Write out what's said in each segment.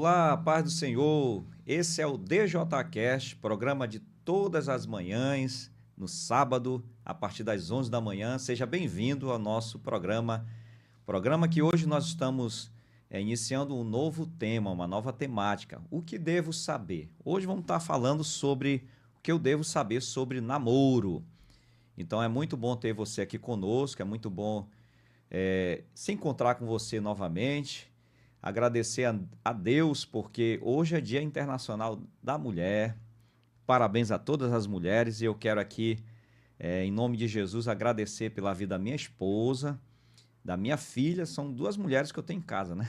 Olá, paz do Senhor. Esse é o DJCast, programa de todas as manhãs, no sábado, a partir das 11 da manhã. Seja bem-vindo ao nosso programa que hoje nós estamos iniciando um novo tema, uma nova temática. O que devo saber? Hoje vamos estar falando sobre o que eu devo saber sobre namoro. Então é muito bom ter você aqui conosco, é muito bom se encontrar com você novamente. Agradecer a Deus, porque hoje é Dia Internacional da Mulher. Parabéns a todas as mulheres e eu quero aqui, em nome de Jesus, agradecer pela vida da minha esposa, da minha filha. São duas mulheres que eu tenho em casa, né?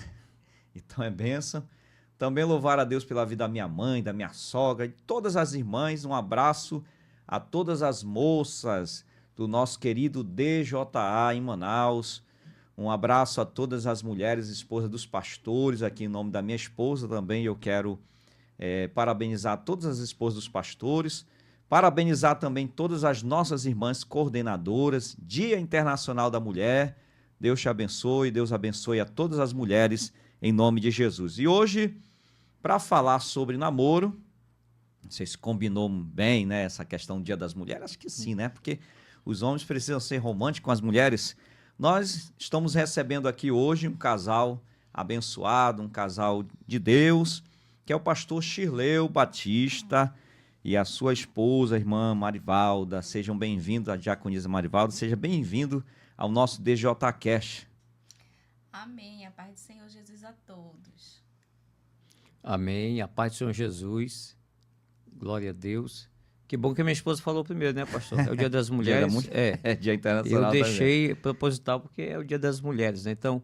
Então é bênção. Também louvar a Deus pela vida da minha mãe, da minha sogra e todas as irmãs. Um abraço a todas as moças do nosso querido DJA em Manaus. Um abraço a todas as mulheres, esposas dos pastores, aqui em nome da minha esposa também. Eu quero parabenizar todas as esposas dos pastores, parabenizar também todas as nossas irmãs coordenadoras, Dia Internacional da Mulher. Deus te abençoe, Deus abençoe a todas as mulheres, em nome de Jesus. E hoje, para falar sobre namoro, não sei se combinou bem, né, essa questão do Dia das Mulheres, acho que sim, né, porque os homens precisam ser românticos com as mulheres. Nós estamos recebendo aqui hoje um casal abençoado, um casal de Deus, que é o pastor Shirleu Batista e a sua esposa, a irmã Marivalda. Sejam bem-vindos, a diaconisa Marivalda, seja bem-vindo ao nosso DJCast. Amém, a paz do Senhor Jesus a todos. Amém, a paz do Senhor Jesus, glória a Deus. Que bom que a minha esposa falou primeiro, né, pastor? É o Dia das Mulheres. Dia Internacional. Eu deixei proposital porque é o Dia das Mulheres, né? Então,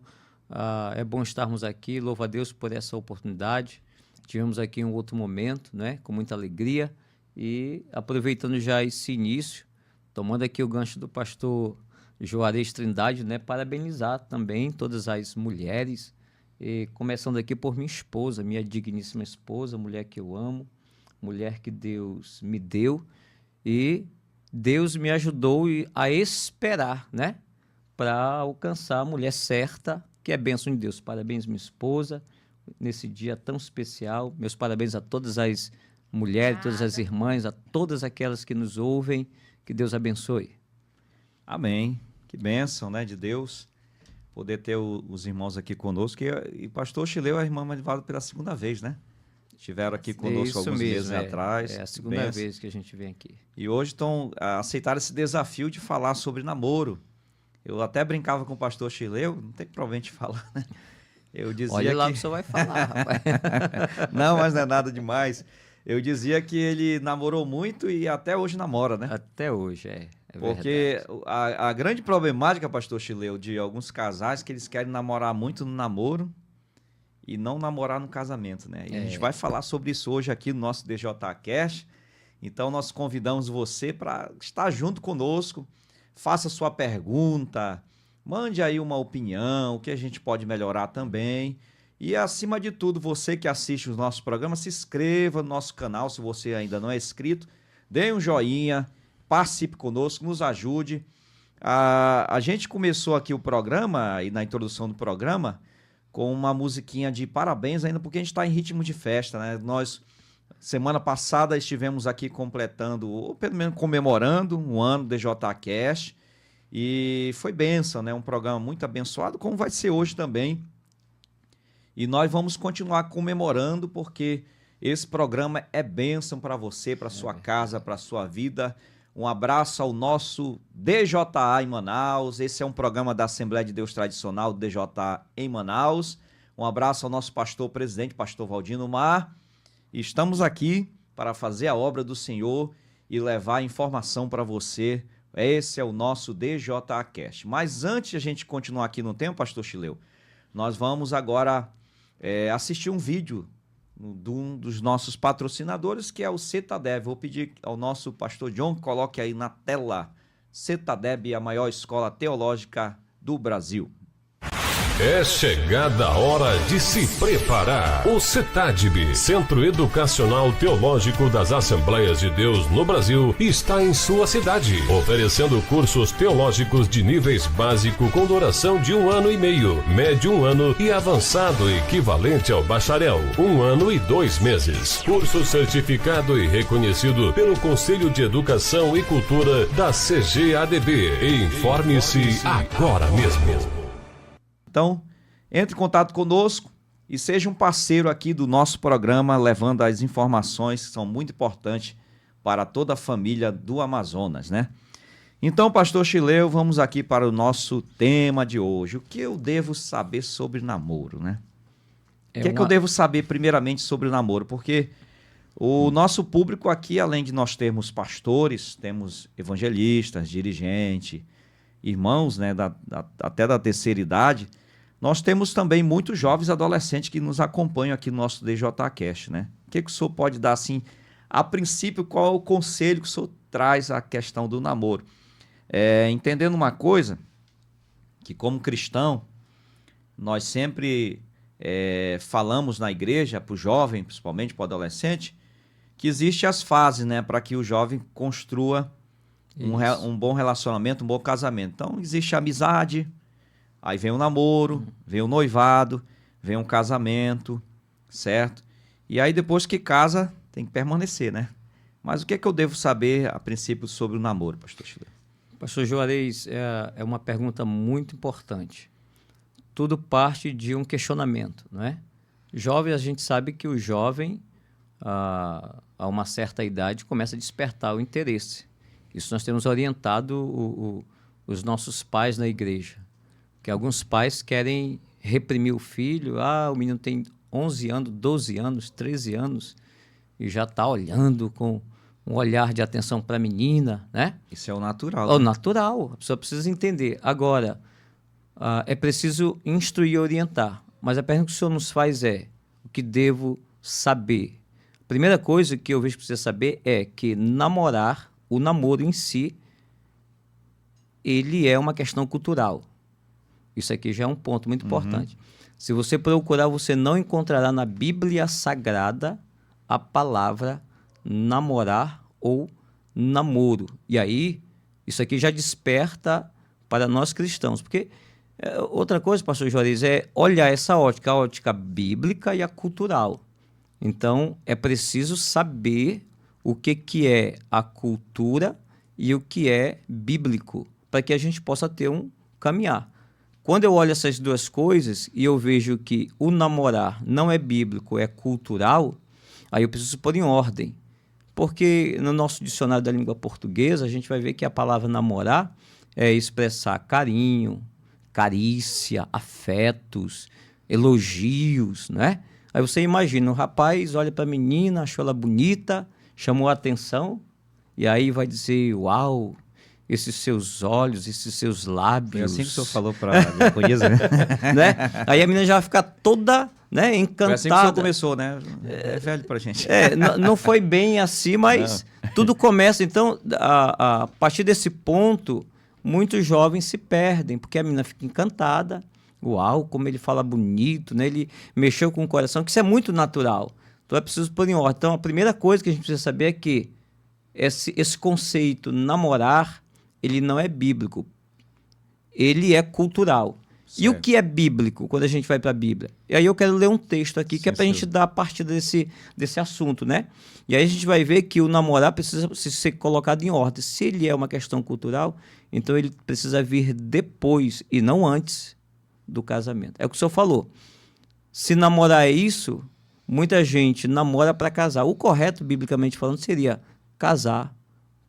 é bom estarmos aqui. Louvo a Deus por essa oportunidade. Tivemos aqui um outro momento, né? Com muita alegria. E aproveitando já esse início, tomando aqui o gancho do pastor Juarez Trindade, né? Parabenizar também todas as mulheres. E começando aqui por minha esposa, minha digníssima esposa, mulher que eu amo. Mulher que Deus me deu e Deus me ajudou a esperar, né? Para alcançar a mulher certa, que é bênção de Deus. Parabéns, minha esposa, nesse dia tão especial. Meus parabéns a todas as mulheres, todas as irmãs, a todas aquelas que nos ouvem. Que Deus abençoe. Amém. Que bênção, né, de Deus, poder ter os irmãos aqui conosco. E pastor Shirleu, a irmã Marivalda, pela segunda vez, né? Estiveram aqui conosco alguns meses atrás. É a segunda vez que a gente vem aqui. E hoje aceitaram esse desafio de falar sobre namoro. Eu até brincava com o pastor Shirleu, não tem problema de falar, né? Eu dizia Olha lá o que você vai falar, rapaz. Não, mas não é nada demais. Eu dizia que ele namorou muito e até hoje namora, né? Até hoje, Porque verdade. a grande problemática, pastor Shirleu, de alguns casais que eles querem namorar muito no namoro e não namorar no casamento, né? E a gente vai falar sobre isso hoje aqui no nosso DJCast. Então, nós convidamos você para estar junto conosco. Faça sua pergunta, mande aí uma opinião, o que a gente pode melhorar também. E, acima de tudo, você que assiste os nossos programas, se inscreva no nosso canal, se você ainda não é inscrito. Dê um joinha, participe conosco, nos ajude. A gente começou aqui o programa, e na introdução do programa, com uma musiquinha de parabéns ainda, porque a gente está em ritmo de festa, né? Nós, semana passada, estivemos aqui completando, ou pelo menos comemorando, um ano do DJCast, e foi bênção, né? Um programa muito abençoado, como vai ser hoje também. E nós vamos continuar comemorando, porque esse programa é bênção para você, para sua casa, para sua vida. Um abraço ao nosso DJA em Manaus. Esse é um programa da Assembleia de Deus Tradicional, do DJA em Manaus. Um abraço ao nosso pastor presidente, pastor Valdino Mar. Estamos aqui para fazer a obra do Senhor e levar informação para você. Esse é o nosso DJCast. Mas antes de a gente continuar aqui no tempo, pastor Shirleu, nós vamos agora assistir um vídeo de um dos nossos patrocinadores, que é o CETADEB. Vou pedir ao nosso pastor John que coloque aí na tela. CETADEB, a maior escola teológica do Brasil. É chegada a hora de se preparar. O CETADB, Centro Educacional Teológico das Assembleias de Deus no Brasil, está em sua cidade, oferecendo cursos teológicos de níveis básico com duração de 1 ano e meio, médio 1 ano e avançado equivalente ao bacharel, 1 ano e 2 meses. Curso certificado e reconhecido pelo Conselho de Educação e Cultura da CGADB. Informe-se agora mesmo. Então, entre em contato conosco e seja um parceiro aqui do nosso programa, levando as informações que são muito importantes para toda a família do Amazonas, né? Então, pastor Chileu, vamos aqui para o nosso tema de hoje. O que eu devo saber sobre namoro, né? O que é que eu devo saber primeiramente sobre o namoro? Porque o nosso público aqui, além de nós termos pastores, temos evangelistas, dirigentes, irmãos, né, até da terceira idade, nós temos também muitos jovens adolescentes que nos acompanham aqui no nosso DJCast, né? O que o senhor pode dar, assim, a princípio, qual é o conselho que o senhor traz à questão do namoro? Entendendo uma coisa, que como cristão, nós sempre falamos na igreja, para o jovem, principalmente para o adolescente, que existem as fases, né, para que o jovem construa um bom relacionamento, um bom casamento. Então, existe a amizade, aí vem o namoro, vem o noivado, vem um casamento, certo? E aí, depois que casa, tem que permanecer, né? Mas o que é que eu devo saber, a princípio, sobre o namoro, pastor Chileu? Pastor Juarez, é uma pergunta muito importante. Tudo parte de um questionamento, não é? Jovem, a gente sabe que o jovem, a uma certa idade, começa a despertar o interesse. Isso nós temos orientado os nossos pais na igreja. Que alguns pais querem reprimir o filho. O menino tem 11 anos, 12 anos, 13 anos e já está olhando com um olhar de atenção para a menina, né? Isso é o natural. O natural, a pessoa precisa entender. Agora, é preciso instruir e orientar. Mas a pergunta que o senhor nos faz é: o que devo saber? A primeira coisa que eu vejo que precisa saber é que o namoro em si, ele é uma questão cultural. Isso aqui já é um ponto muito importante. Se você procurar, você não encontrará na Bíblia Sagrada a palavra namorar ou namoro. E aí, isso aqui já desperta para nós cristãos. Porque outra coisa, pastor Juarez, é olhar essa ótica, a ótica bíblica e a cultural. Então, é preciso saber o que é a cultura e o que é bíblico, para que a gente possa ter um caminhar. Quando eu olho essas duas coisas e eu vejo que o namorar não é bíblico, é cultural, aí eu preciso pôr em ordem. Porque no nosso dicionário da língua portuguesa, a gente vai ver que a palavra namorar é expressar carinho, carícia, afetos, elogios, né? Aí você imagina, o rapaz olha para a menina, achou ela bonita, chamou a atenção, e aí vai dizer: uau, esses seus olhos, esses seus lábios. Foi assim que o senhor falou para a diaconisa, né? Né? Aí a menina já vai ficar toda, né, encantada. Foi assim que o senhor começou, né? É velho pra gente. Não foi bem assim, mas tudo começa. Então, a partir desse ponto, muitos jovens se perdem, porque a menina fica encantada. Uau, como ele fala bonito, né? Ele mexeu com o coração, que isso é muito natural. Então é preciso pôr em ordem. Então a primeira coisa que a gente precisa saber é que esse conceito namorar, ele não é bíblico. Ele é cultural. Certo. E o que é bíblico quando a gente vai para a Bíblia? E aí eu quero ler um texto aqui que é para a gente dar a partida desse assunto, né? E aí a gente vai ver que o namorar precisa ser colocado em ordem. Se ele é uma questão cultural, então ele precisa vir depois e não antes do casamento. É o que o senhor falou. Se namorar é isso, muita gente namora para casar. O correto, biblicamente falando, seria casar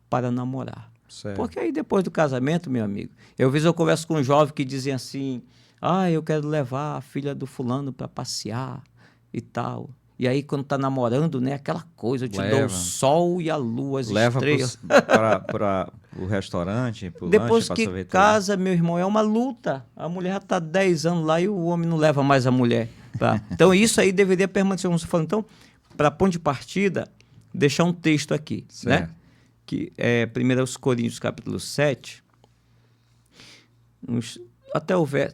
para namorar. Certo. Porque aí depois do casamento, meu amigo, às vezes eu converso com um jovem que dizem assim: eu quero levar a filha do fulano para passear e tal. E aí, quando tá namorando, né, aquela coisa, eu te dou o sol e a lua, as estrelas. Leva para o restaurante, pro depois lanche, que casa, meu irmão, é uma luta. A mulher já está 10 anos lá e o homem não leva mais a mulher. Tá? Então, isso aí deveria permanecer, como você falou. Então, para ponto de partida, deixar um texto aqui, né? Que é 1 Coríntios, capítulo 7.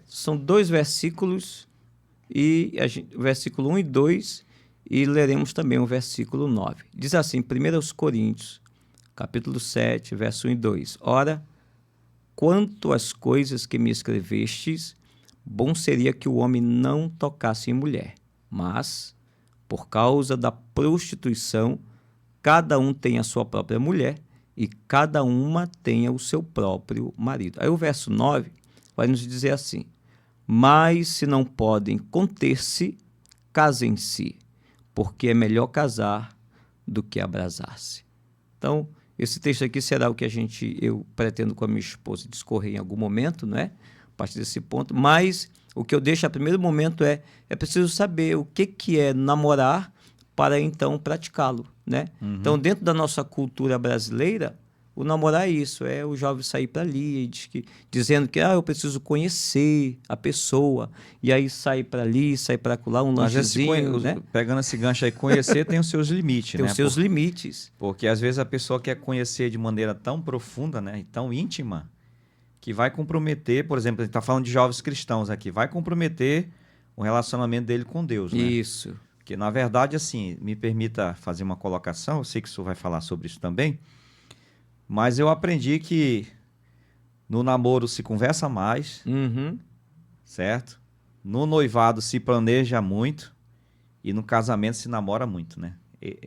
são 2 versículos, e o versículo 1 e 2, e leremos também o versículo 9. Diz assim, 1 Coríntios, capítulo 7, verso 1 e 2. Ora, quanto às coisas que me escrevestes, bom seria que o homem não tocasse em mulher, mas, por causa da prostituição, cada um tem a sua própria mulher e cada uma tenha o seu próprio marido. Aí o verso 9 vai nos dizer assim, mas se não podem conter-se, casem-se, porque é melhor casar do que abrasar-se. Então, esse texto aqui será o que eu pretendo com a minha esposa discorrer em algum momento, não é? A partir desse ponto, mas o que eu deixo a primeiro momento é preciso saber o que é namorar para então praticá-lo, né? Uhum. Então, dentro da nossa cultura brasileira, o namorar é isso, é o jovem sair para ali, dizendo que eu preciso conhecer a pessoa, e aí sair para ali, sair para lá, um lanchezinho, né? Pegando esse gancho aí, conhecer tem os seus limites, tem né? Os seus limites. Porque às vezes a pessoa quer conhecer de maneira tão profunda, né, e tão íntima, que vai comprometer, por exemplo, a gente está falando de jovens cristãos aqui, vai comprometer o relacionamento dele com Deus, né? Isso. Porque, na verdade, assim, me permita fazer uma colocação, eu sei que o senhor vai falar sobre isso também, mas eu aprendi que no namoro se conversa mais, Uhum. certo? No noivado se planeja muito e no casamento se namora muito, né?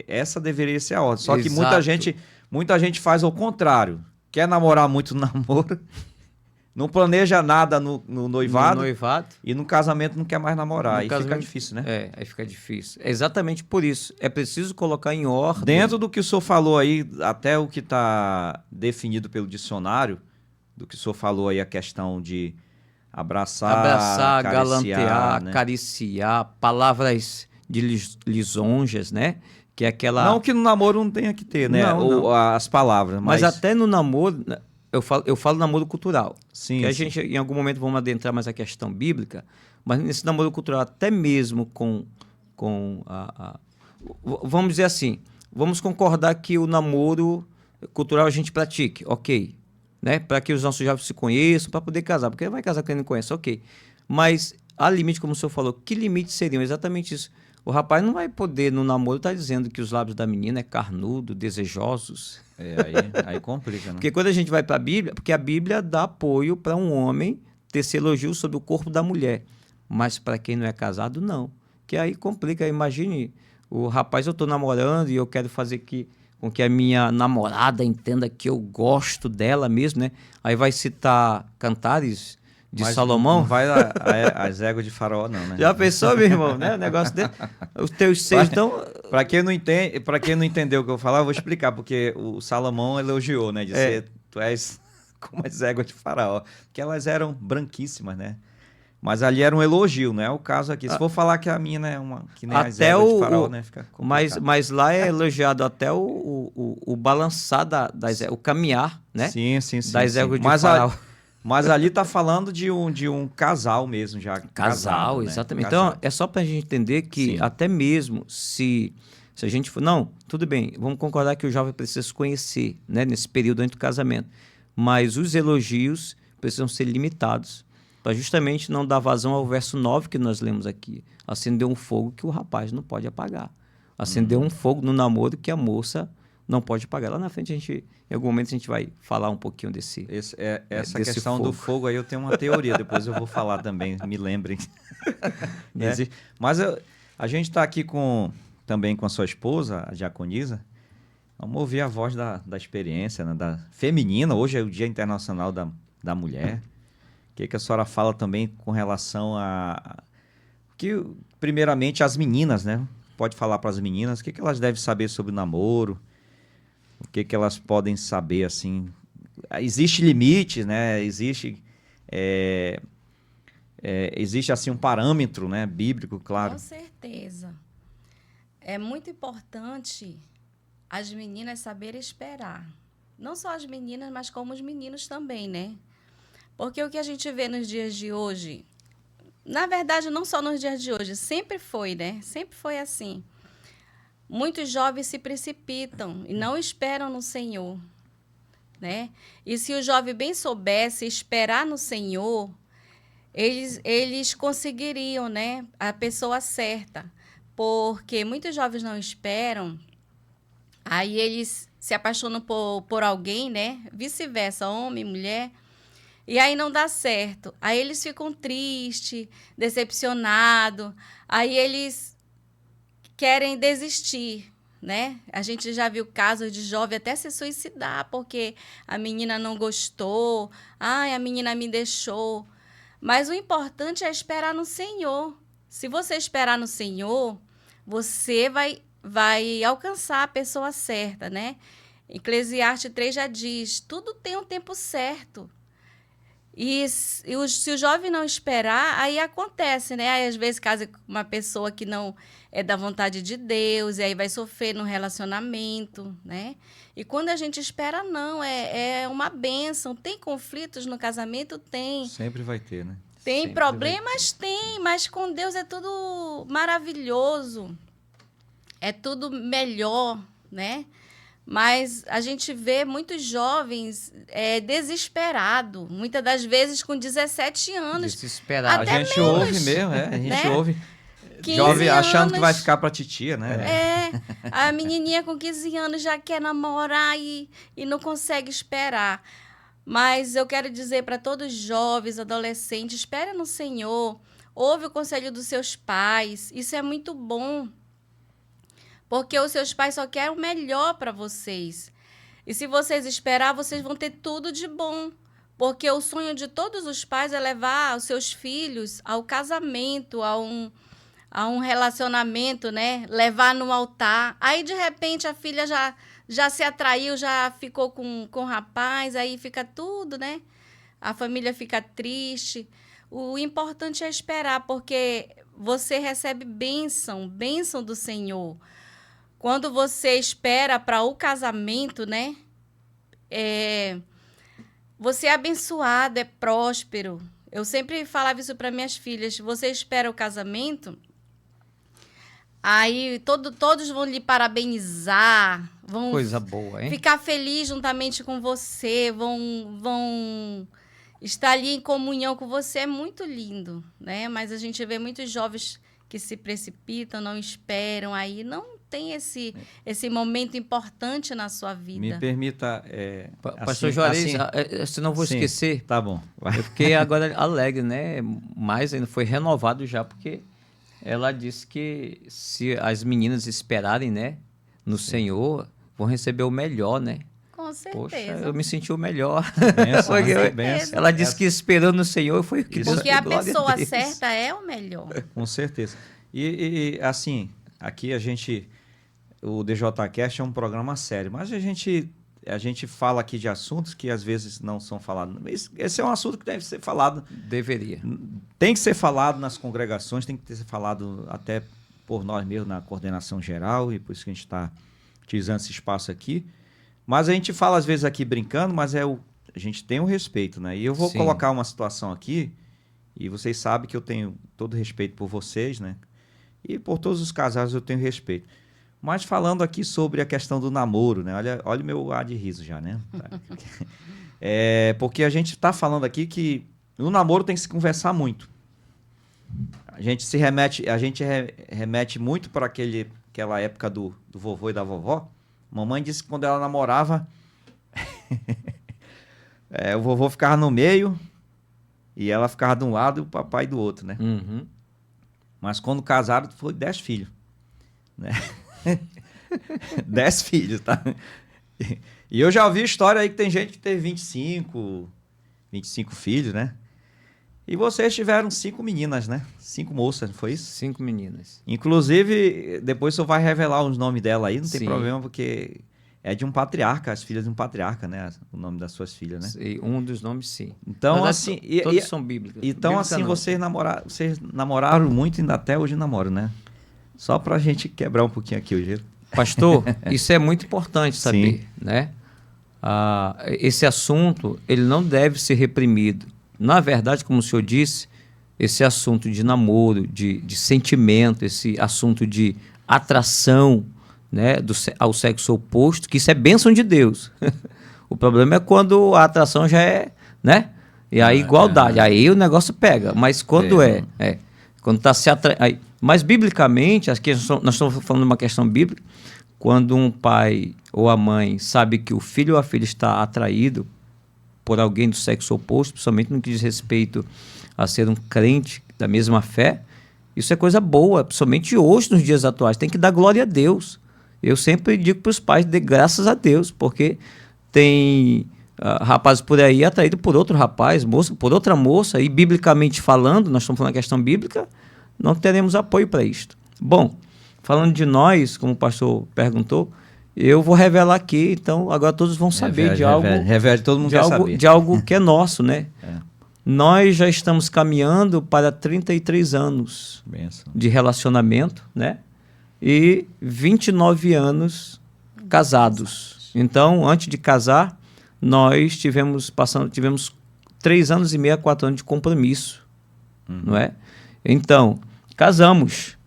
Essa deveria ser a ordem. Só que muita gente faz ao contrário. Quer namorar muito no namoro, não planeja nada no noivado, e no casamento não quer mais namorar. Aí fica difícil, né? Aí fica difícil. É exatamente por isso. É preciso colocar em ordem. Dentro do que o senhor falou aí, até o que está definido pelo dicionário, do que o senhor falou aí, a questão de abraçar, galantear, né? acariciar, palavras de lisonjas, né? Que é aquela... Não que no namoro não tenha que ter, né? Não. As palavras. Mas até no namoro, eu falo namoro cultural. Sim, que a sim. gente, em algum momento, vamos adentrar mais a questão bíblica, mas nesse namoro cultural, até mesmo vamos dizer assim, vamos concordar que o namoro cultural a gente pratique, ok, né? Para que os nossos jovens se conheçam, para poder casar, porque vai casar com quem não conhece, ok. Mas há limite, como o senhor falou, que limites seriam? Exatamente isso. O rapaz não vai poder, no namoro, estar dizendo que os lábios da menina é carnudo, desejosos. Aí complica, né? Porque quando a gente vai para a Bíblia, porque a Bíblia dá apoio para um homem tecer elogios sobre o corpo da mulher. Mas para quem não é casado, não. Que aí complica. Imagine, o rapaz, eu estou namorando e eu quero fazer com que a minha namorada entenda que eu gosto dela mesmo, né? Aí vai citar Cantares de Salomão. Não vai as éguas de Faraó, não, né? Já pensou, meu irmão, né? O negócio dele. Os teus seios estão... Para quem não entendeu o que eu vou falar, eu vou explicar, porque o Salomão elogiou, né? Tu és como as éguas de Faraó, que elas eram branquíssimas, né? Mas ali era um elogio, não é o caso aqui. Se for falar que a mina é que nem as éguas de Faraó, né? Fica complicado. Mas lá é elogiado até o balançar o caminhar, né? Sim. Das éguas de Faraó. Mas ali tá falando de um casal mesmo, já. Casal, né? exatamente. Casal. Então, é só pra gente entender que até mesmo se a gente for... Não, tudo bem, vamos concordar que o jovem precisa se conhecer, né? Nesse período antes do casamento. Mas os elogios precisam ser limitados para justamente não dar vazão ao verso 9 que nós lemos aqui. Acender um fogo que o rapaz não pode apagar. Acender um fogo no namoro que a moça não pode apagar. Lá na frente, em algum momento, a gente vai falar um pouquinho desse Essa desse questão fogo. do fogo aí eu tenho uma teoria, depois eu vou falar também, me lembrem. Né? Mas a gente está aqui também com a sua esposa, a diaconisa. Vamos ouvir a voz da experiência, né, da feminina. Hoje é o Dia Internacional da Mulher. O que a senhora fala também com relação que, primeiramente, as meninas, né? Pode falar para as meninas o que elas devem saber sobre o namoro, o que elas podem saber, assim. Existe limite, né? Existe assim um parâmetro, né, bíblico, claro. Com certeza. É muito importante as meninas saberem esperar. Não só as meninas, mas como os meninos também, né? Porque o que a gente vê nos dias de hoje, na verdade, não só nos dias de hoje, sempre foi, né? Sempre foi assim. Muitos jovens se precipitam e não esperam no Senhor, né? E se o jovem bem soubesse esperar no Senhor, eles conseguiriam, né, a pessoa certa. Porque muitos jovens não esperam, aí eles se apaixonam por alguém, né? Vice-versa, homem, mulher, e aí não dá certo. Aí eles ficam tristes, decepcionados, aí eles querem desistir, né? A gente já viu casos de jovem até se suicidar porque a menina não gostou, ai, a menina me deixou. Mas o importante é esperar no Senhor. Se você esperar no Senhor, você vai alcançar a pessoa certa, né? Eclesiastes 3 já diz, tudo tem um tempo certo. Se o jovem não esperar, aí acontece, né? Aí, às vezes, casa com uma pessoa que não é da vontade de Deus, e aí vai sofrer no relacionamento, né? E quando a gente espera, não, é uma bênção. Tem conflitos no casamento? Tem. Sempre vai ter, né? Tem Sempre problemas? Tem, mas com Deus é tudo maravilhoso. É tudo melhor, né? Mas a gente vê muitos jovens desesperados, muitas das vezes com 17 anos. Desesperado. Até A gente menos, ouve mesmo, a gente né? ouve. 15 Jovem achando que vai anos. ficar pra titia, né? A menininha com 15 anos já quer namorar e não consegue esperar. Mas eu quero dizer para todos os jovens, adolescentes, espere no Senhor, ouve o conselho dos seus pais, isso é muito bom. Porque os seus pais só querem o melhor para vocês. E se vocês esperar, vocês vão ter tudo de bom. Porque o sonho de todos os pais é levar os seus filhos ao casamento, a um relacionamento, né? Levar no altar. Aí, de repente, a filha já se atraiu, já ficou com o rapaz, aí fica tudo, né? A família fica triste. O importante é esperar, porque você recebe bênção do Senhor. Quando você espera para o casamento, né? Você é abençoado, é próspero. Eu sempre falava isso para minhas filhas. Você espera o casamento, aí todos vão lhe parabenizar, vão Coisa boa, hein? ficar felizes juntamente com você, vão estar ali em comunhão com você. É muito lindo, né? Mas a gente vê muitos jovens que se precipitam, não esperam, aí não tem esse momento importante na sua vida. Me permita... Pastor Juarez, se não vou sim, esquecer, tá bom. Vai. eu fiquei agora alegre, né? Mas ainda foi renovado já, porque ela disse que se as meninas esperarem, né, no Senhor, vão receber o melhor, né? Com certeza. Poxa, eu me senti o melhor. Benção, Porque né? eu- Benção. ela disse que esperou no Senhor foi o que Isso. Porque a glória pessoa Deus. certa é o melhor. Com certeza. E assim, aqui o DJCast é um programa sério, mas a gente fala aqui de assuntos que às vezes não são falados. Esse é um assunto que deve ser falado, Deveria. tem que ser falado nas congregações, tem que ser falado até por nós mesmos na coordenação geral, e por isso que a gente está utilizando esse espaço aqui. Mas a gente fala às vezes aqui brincando, mas a gente tem um respeito, né? E eu vou Sim. colocar uma situação aqui, e vocês sabem que eu tenho todo respeito por vocês, né? E por todos os casais eu tenho respeito. Mas falando aqui sobre a questão do namoro, né? Olha o meu ar de riso já, né? Porque a gente está falando aqui que no namoro tem que se conversar muito. A gente remete muito para aquela época do vovô e da vovó. Mamãe disse que quando ela namorava, o vovô ficava no meio e ela ficava de um lado e o papai do outro, né? Uhum. Mas quando casaram, foi 10 filhos. Né? 10 filhos, tá? E eu já ouvi história aí que tem gente que teve 25 filhos, né? E vocês tiveram 5 meninas, né? 5 moças, não foi isso? 5 meninas. Inclusive, depois o senhor vai revelar os nomes dela aí, não tem Sim. problema, porque é de um patriarca, as filhas de um patriarca, né? O nome das suas filhas, né? E um dos nomes, sim. Então, Mas assim... todos são bíblicos. Então, Bíblica assim, não. vocês namoraram muito e ainda até hoje namoram, né? Só pra gente quebrar um pouquinho aqui o gelo. Pastor, isso é muito importante saber, Sim. né? Esse assunto, ele não deve ser reprimido. Na verdade, como o senhor disse, esse assunto de namoro, de sentimento, esse assunto de atração, né, ao sexo oposto, que isso é bênção de Deus. O problema é quando a atração já é, né, E aí, igualdade. Aí o negócio pega. Mas quando quando está se atraindo. Mas, biblicamente, aqui nós estamos falando de uma questão bíblica, quando um pai ou a mãe sabe que o filho ou a filha está atraído por alguém do sexo oposto, principalmente no que diz respeito a ser um crente da mesma fé, isso é coisa boa, principalmente hoje, nos dias atuais. Tem que dar glória a Deus. Eu sempre digo para os pais, dê graças a Deus, porque tem rapazes por aí atraídos por outro rapaz, moça por outra moça, e biblicamente falando, nós estamos falando da questão bíblica, não teremos apoio para isto. Bom, falando de nós, como o pastor perguntou, eu vou revelar aqui, então agora todos vão saber de algo. Revele, todo mundo quer saber. De algo que é nosso, né? Nós já estamos caminhando para 33 anos de relacionamento, né? E 29 anos casados. Então, antes de casar, nós tivemos 3 anos e meio a 4 anos de compromisso, não é? Então, casamos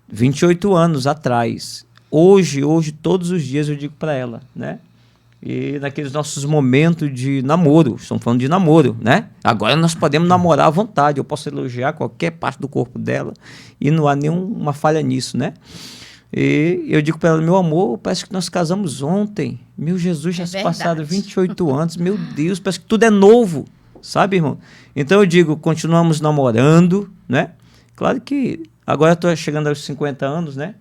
28 anos atrás. Hoje, todos os dias eu digo para ela, né? E naqueles nossos momentos de namoro, estamos falando de namoro, né? Agora nós podemos namorar à vontade, eu posso elogiar qualquer parte do corpo dela e não há nenhuma falha nisso, né? E eu digo para ela, meu amor, parece que nós casamos ontem. Meu Jesus, já se passaram 28 anos, meu Deus, parece que tudo é novo, sabe, irmão? Então eu digo, continuamos namorando, né? Claro que agora eu estou chegando aos 50 anos, né?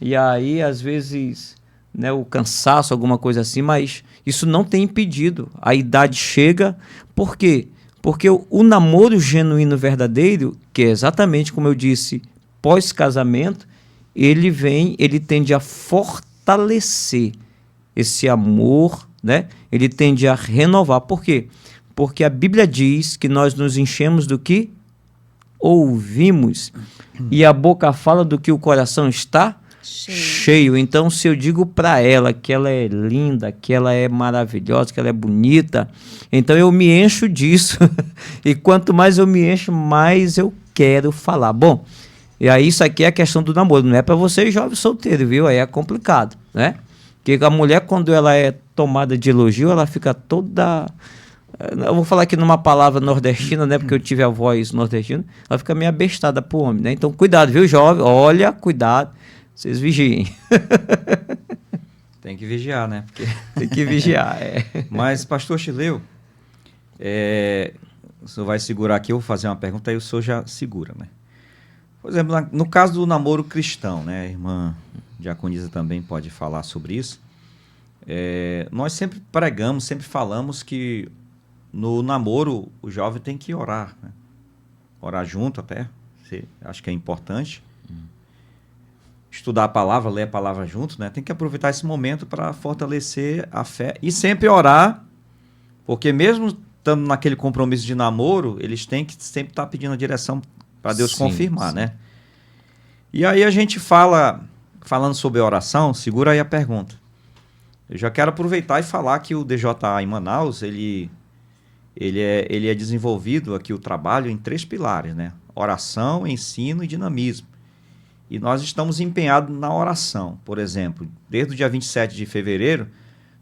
E aí, às vezes, né, o cansaço, alguma coisa assim, mas isso não tem impedido. A idade chega. Por quê? Porque o namoro genuíno verdadeiro, que é exatamente como eu disse, pós-casamento, ele tende a fortalecer esse amor, né? Ele tende a renovar. Por quê? Porque a Bíblia diz que nós nos enchemos do que ouvimos e a boca fala do que o coração está cheio. Então, se eu digo para ela que ela é linda, que ela é maravilhosa, que ela é bonita, então eu me encho disso. E quanto mais eu me encho, mais eu quero falar. Bom, e aí isso aqui é a questão do namoro. Não é para você jovem solteiro, viu? Aí é complicado, né? Porque a mulher, quando ela é tomada de elogio, ela fica toda... Eu vou falar aqui numa palavra nordestina, né? Porque eu tive a voz nordestina. Ela fica meio abestada pro homem, né? Então, cuidado, viu, jovem? Olha, cuidado. Vocês vigiem. Tem que vigiar, né? Porque... Tem que vigiar, Mas, pastor Chileu, o senhor vai segurar aqui, eu vou fazer uma pergunta, aí o senhor já segura, né? Por exemplo, no caso do namoro cristão, né? A irmã Diaconisa também pode falar sobre isso. Nós sempre pregamos, sempre falamos que no namoro o jovem tem que orar, né? Orar junto até, acho que é importante. Estudar a palavra, ler a palavra junto, né? Tem que aproveitar esse momento para fortalecer a fé e sempre orar, porque mesmo estando naquele compromisso de namoro, eles têm que sempre estar pedindo a direção para Deus confirmar, né? E aí a gente falando sobre oração, segura aí a pergunta. Eu já quero aproveitar e falar que o DJA em Manaus, ele é desenvolvido aqui o trabalho em 3 pilares, né? Oração, ensino e dinamismo. E nós estamos empenhados na oração. Por exemplo, desde o dia 27 de fevereiro,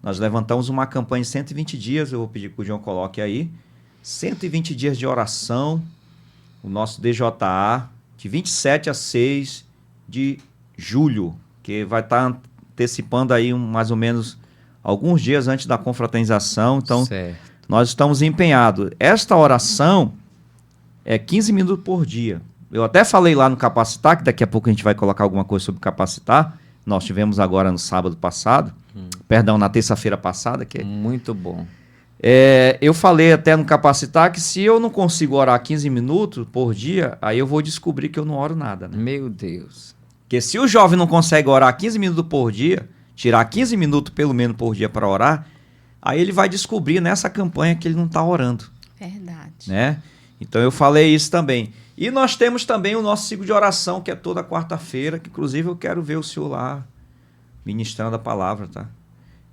nós levantamos uma campanha de 120 dias, eu vou pedir que o João coloque aí, 120 dias de oração, o nosso DJA, de 27 a 6 de julho, que vai estar antecipando aí mais ou menos alguns dias antes da confraternização. Então, nós estamos empenhados. Esta oração é 15 minutos por dia. Eu até falei lá no Capacitar, que daqui a pouco a gente vai colocar alguma coisa sobre Capacitar. Nós tivemos agora no sábado passado, perdão, na terça-feira passada. Muito bom. Eu falei até no Capacitar que se eu não consigo orar 15 minutos por dia, aí eu vou descobrir que eu não oro nada, né? Meu Deus. Porque se o jovem não consegue orar 15 minutos por dia, tirar 15 minutos pelo menos por dia para orar, aí ele vai descobrir nessa campanha que ele não está orando. Verdade. Né? Então eu falei isso também. E nós temos também o nosso ciclo de oração, que é toda quarta-feira, que inclusive eu quero ver o senhor lá ministrando a palavra, tá?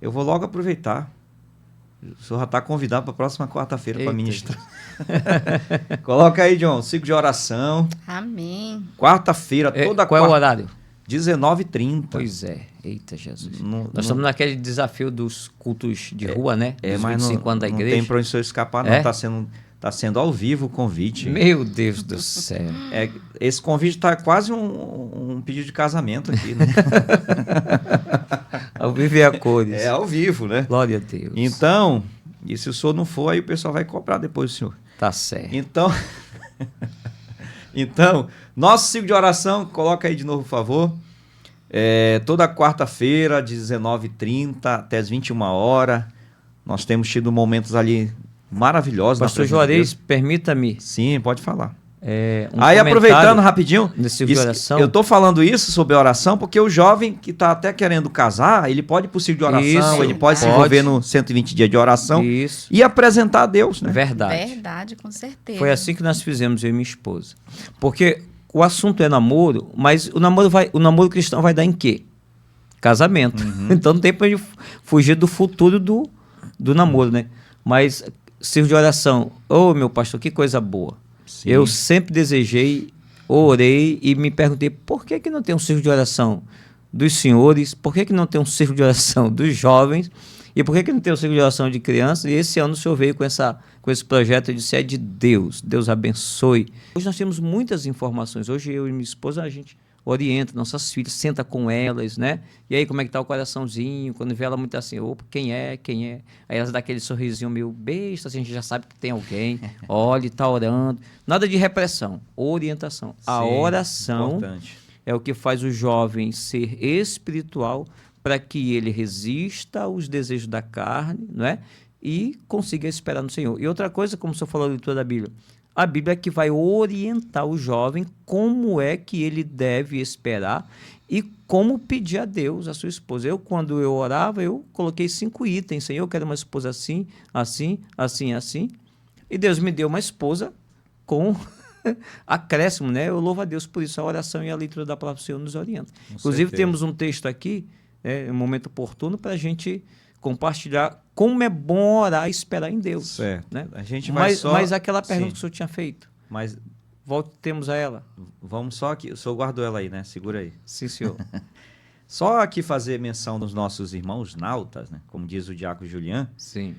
Eu vou logo aproveitar. O senhor já está convidado para a próxima quarta-feira para ministrar. Coloca aí, John, ciclo de oração. Amém. Quarta-feira, toda Qual é o horário? 19h30. Pois é. Eita, Jesus. Não- Nós estamos naquele desafio dos cultos de rua, né? Dos mas 25 anos da não igreja. tem para onde você escapar, não. É? Tá sendo ao vivo o convite. Meu Deus do céu. Esse convite tá quase um pedido de casamento aqui, né? Ao vivo e a cores. É ao vivo, né? Glória a Deus. Então, e se o senhor não for, aí o pessoal vai cobrar depois do senhor. Tá certo. Então, nosso ciclo de oração, coloca aí de novo, por favor. Toda quarta-feira, de 19h30 até as 21h, nós temos tido momentos ali maravilhosos. Pastor na presença de Juarez, Deus. permita-me. Sim, pode falar. Um Aí, aproveitando comentário rapidinho, nesse ciclo de oração. eu estou falando isso sobre oração porque o jovem que está até querendo casar, ele pode ir para o ciclo de oração, Isso, ele pode se pode. envolver no 120 dias de oração Isso. e apresentar a Deus, né? Verdade. Verdade, com certeza. Foi assim que nós fizemos, eu e minha esposa. Porque o assunto é namoro, mas o namoro cristão vai dar em quê? Casamento. Então não tem pra gente fugir do futuro do namoro, né? Mas ciclo de oração, meu pastor, que coisa boa. Sim. Eu sempre desejei, orei e me perguntei por que não tem um ciclo de oração dos senhores, por que não tem um ciclo de oração dos jovens e por que não tem um ciclo de oração de crianças? E esse ano o senhor veio com esse projeto, eu disse, é de Deus, Deus abençoe. Hoje nós temos muitas informações, hoje eu e minha esposa, a gente orienta nossas filhas, senta com elas, né? E aí, como é que tá o coraçãozinho? Quando vê ela muito assim, opa, quem é? Aí elas dão aquele sorrisinho meio besta, assim, a gente já sabe que tem alguém, olha, tá orando. Nada de repressão, orientação. A Sim, oração importante. é o que faz o jovem ser espiritual para que ele resista aos desejos da carne, não é? E consiga esperar no Senhor. E outra coisa, como o senhor falou na leitura da Bíblia, a Bíblia é que vai orientar o jovem como é que ele deve esperar e como pedir a Deus, a sua esposa. Quando eu orava, eu coloquei 5 itens. Senhor, eu quero uma esposa assim, assim, assim, assim. E Deus me deu uma esposa com acréscimo, né? Eu louvo a Deus por isso. A oração e a leitura da palavra do Senhor nos orientam. Inclusive, certeza. temos um texto aqui, um momento oportuno, para a gente compartilhar como é bom orar e esperar em Deus. Certo. Né? A gente vai Mas aquela pergunta Sim. que o senhor tinha feito, Mas voltemos a ela. vamos só aqui, o senhor guardou ela aí, né? Segura aí. Sim, senhor. Só aqui fazer menção dos nossos irmãos nautas, né? Como diz o diácono Julian. Sim.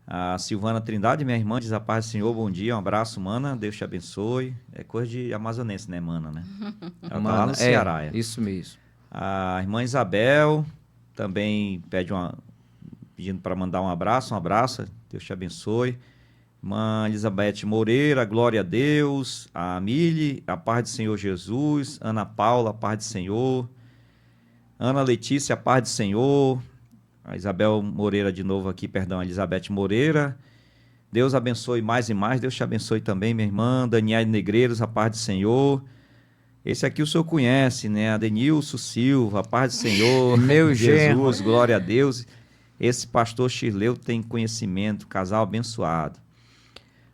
A Silvana Trindade, minha irmã, diz a paz do Senhor, bom dia, um abraço, mana, Deus te abençoe. É coisa de amazonense, né, mana, né? Ela tá lá no Ceará. Isso mesmo. A irmã Isabel também pedindo para mandar um abraço, Deus te abençoe. Irmã Elizabeth Moreira, glória a Deus. A Mili, a paz do Senhor Jesus. Ana Paula, a paz do Senhor. Ana Letícia, a paz do Senhor. A Isabel Moreira de novo aqui, perdão, a Elizabeth Moreira. Deus abençoe mais e mais. Deus te abençoe também, minha irmã. Daniela Negreiros, a paz do Senhor. Esse aqui o senhor conhece, né? Adenilson Silva, a paz do Senhor. Meu Jesus, glória a Deus. Esse pastor Shirleu tem conhecimento, casal abençoado.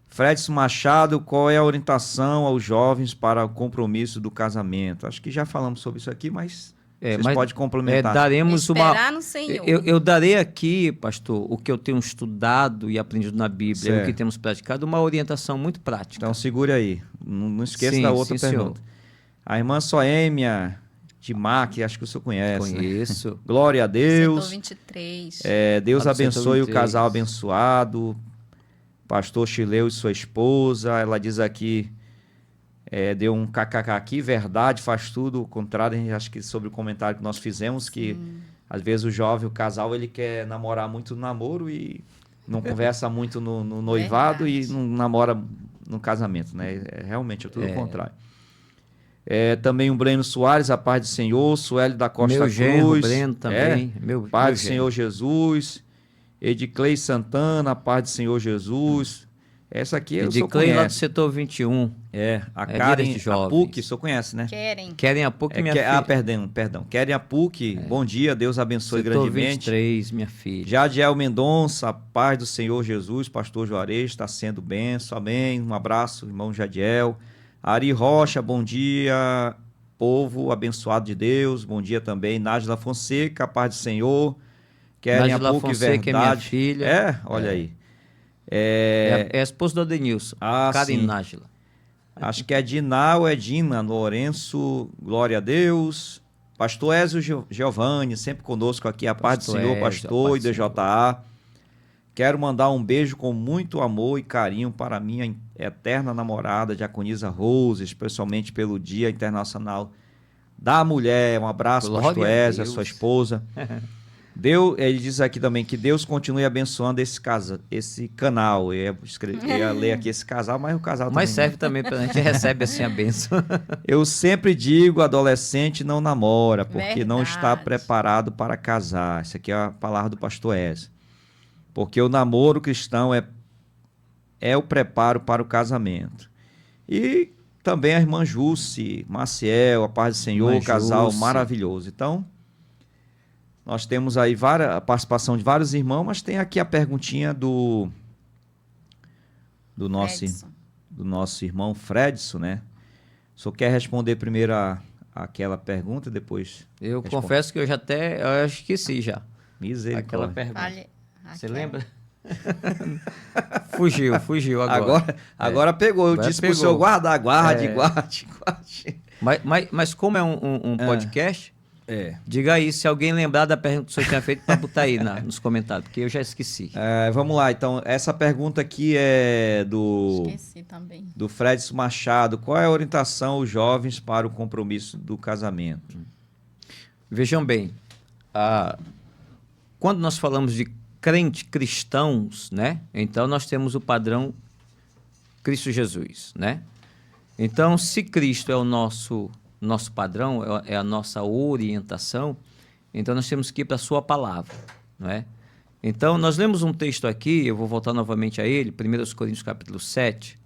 Fredson Machado, qual é a orientação aos jovens para o compromisso do casamento? Acho que já falamos sobre isso aqui, mas vocês podem complementar. Daremos Esperar no Senhor. Eu darei aqui, pastor, o que eu tenho estudado e aprendido na Bíblia, Certo. o que temos praticado, uma orientação muito prática. Então segure aí, não esqueça Sim, da outra sim, pergunta. A irmã Soêmia de Mac, acho que o senhor conhece. Né? Conheço. Glória a Deus. Setor 23. Deus Lá do abençoe o 123. casal abençoado. Pastor Chileu e sua esposa. Ela diz aqui, deu um kkk aqui, verdade, faz tudo o contrário. Acho que sobre o comentário que nós fizemos, que às vezes o jovem, o casal, ele quer namorar muito no namoro e não conversa muito no noivado Verdade. e não namora no casamento, né? Realmente é tudo o contrário. Também o Breno Soares, a paz do Senhor. Sueli da Costa Meu Cruz. genro, Breno também. Paz do Senhor Jesus. Ediclei Santana, a paz do Senhor Jesus. Essa aqui eu sou Ediclei lá do conhece. setor 21. A líder Karen, de a jovens. PUC, o senhor conhece, né? Querem. A PUC, minha filha. Perdão. Querem a PUC, bom dia, Deus abençoe Setor grandemente. 23, minha filha. Jadiel Mendonça, a paz do Senhor Jesus, pastor Juarez, está sendo benção, amém. Um abraço, irmão Jadiel. Ari Rocha, bom dia, povo abençoado de Deus. Bom dia também. Nájila Fonseca, a paz do Senhor. Querem Nájila a PUC, Fonseca é minha verdade. filha. Olha aí. É a esposa do Adenilson. Karen sim. Nájila. Acho que é Diná ou é Dina Lourenço, glória a Deus. Pastor Ézio Giovanni, sempre conosco aqui, a paz do Senhor, pastor e DJA. Quero mandar um beijo com muito amor e carinho para minha eterna namorada, Diaconisa Rose, especialmente pelo Dia Internacional da Mulher. Um abraço, Glória pastor a Ézio, a Deus. sua esposa. Ele diz aqui também que Deus continue abençoando esse canal. Eu ia ler aqui esse casal, mas o casal Mas também... serve também para a gente recebe assim a bênção. Eu sempre digo, adolescente não namora, porque não está Verdade. preparado para casar. Essa aqui é a palavra do pastor Ézio. Porque o namoro cristão é o preparo para o casamento. E também a irmã Jússi, Maciel, a paz do Senhor, Irmã casal Jússi. maravilhoso. Então, nós temos aí a participação de vários irmãos, mas tem aqui a perguntinha do Fredson. nosso irmão Fredson, né? O senhor quer responder primeiro aquela pergunta e depois... Eu responde? confesso que eu acho que esqueci já. Misericórdia. Aquela pergunta. Fale- Você aquela- lembra? Fugiu agora. Agora pegou. Eu Agora disse para o pegou. senhor guarde. Mas como é um podcast, É. diga aí se alguém lembrar da pergunta que o senhor tinha feito para botar aí nos comentários, porque eu já esqueci. Vamos lá, então. Essa pergunta aqui é Esqueci também. do Fredson Machado. Qual é a orientação aos jovens para o compromisso do casamento? Vejam bem, quando nós falamos de cristãos, né? Então nós temos o padrão Cristo Jesus, né? Então, se Cristo é o nosso padrão, é a nossa orientação, então nós temos que ir para a sua palavra, não é? Então, nós lemos um texto aqui, eu vou voltar novamente a ele, 1 Coríntios capítulo 7,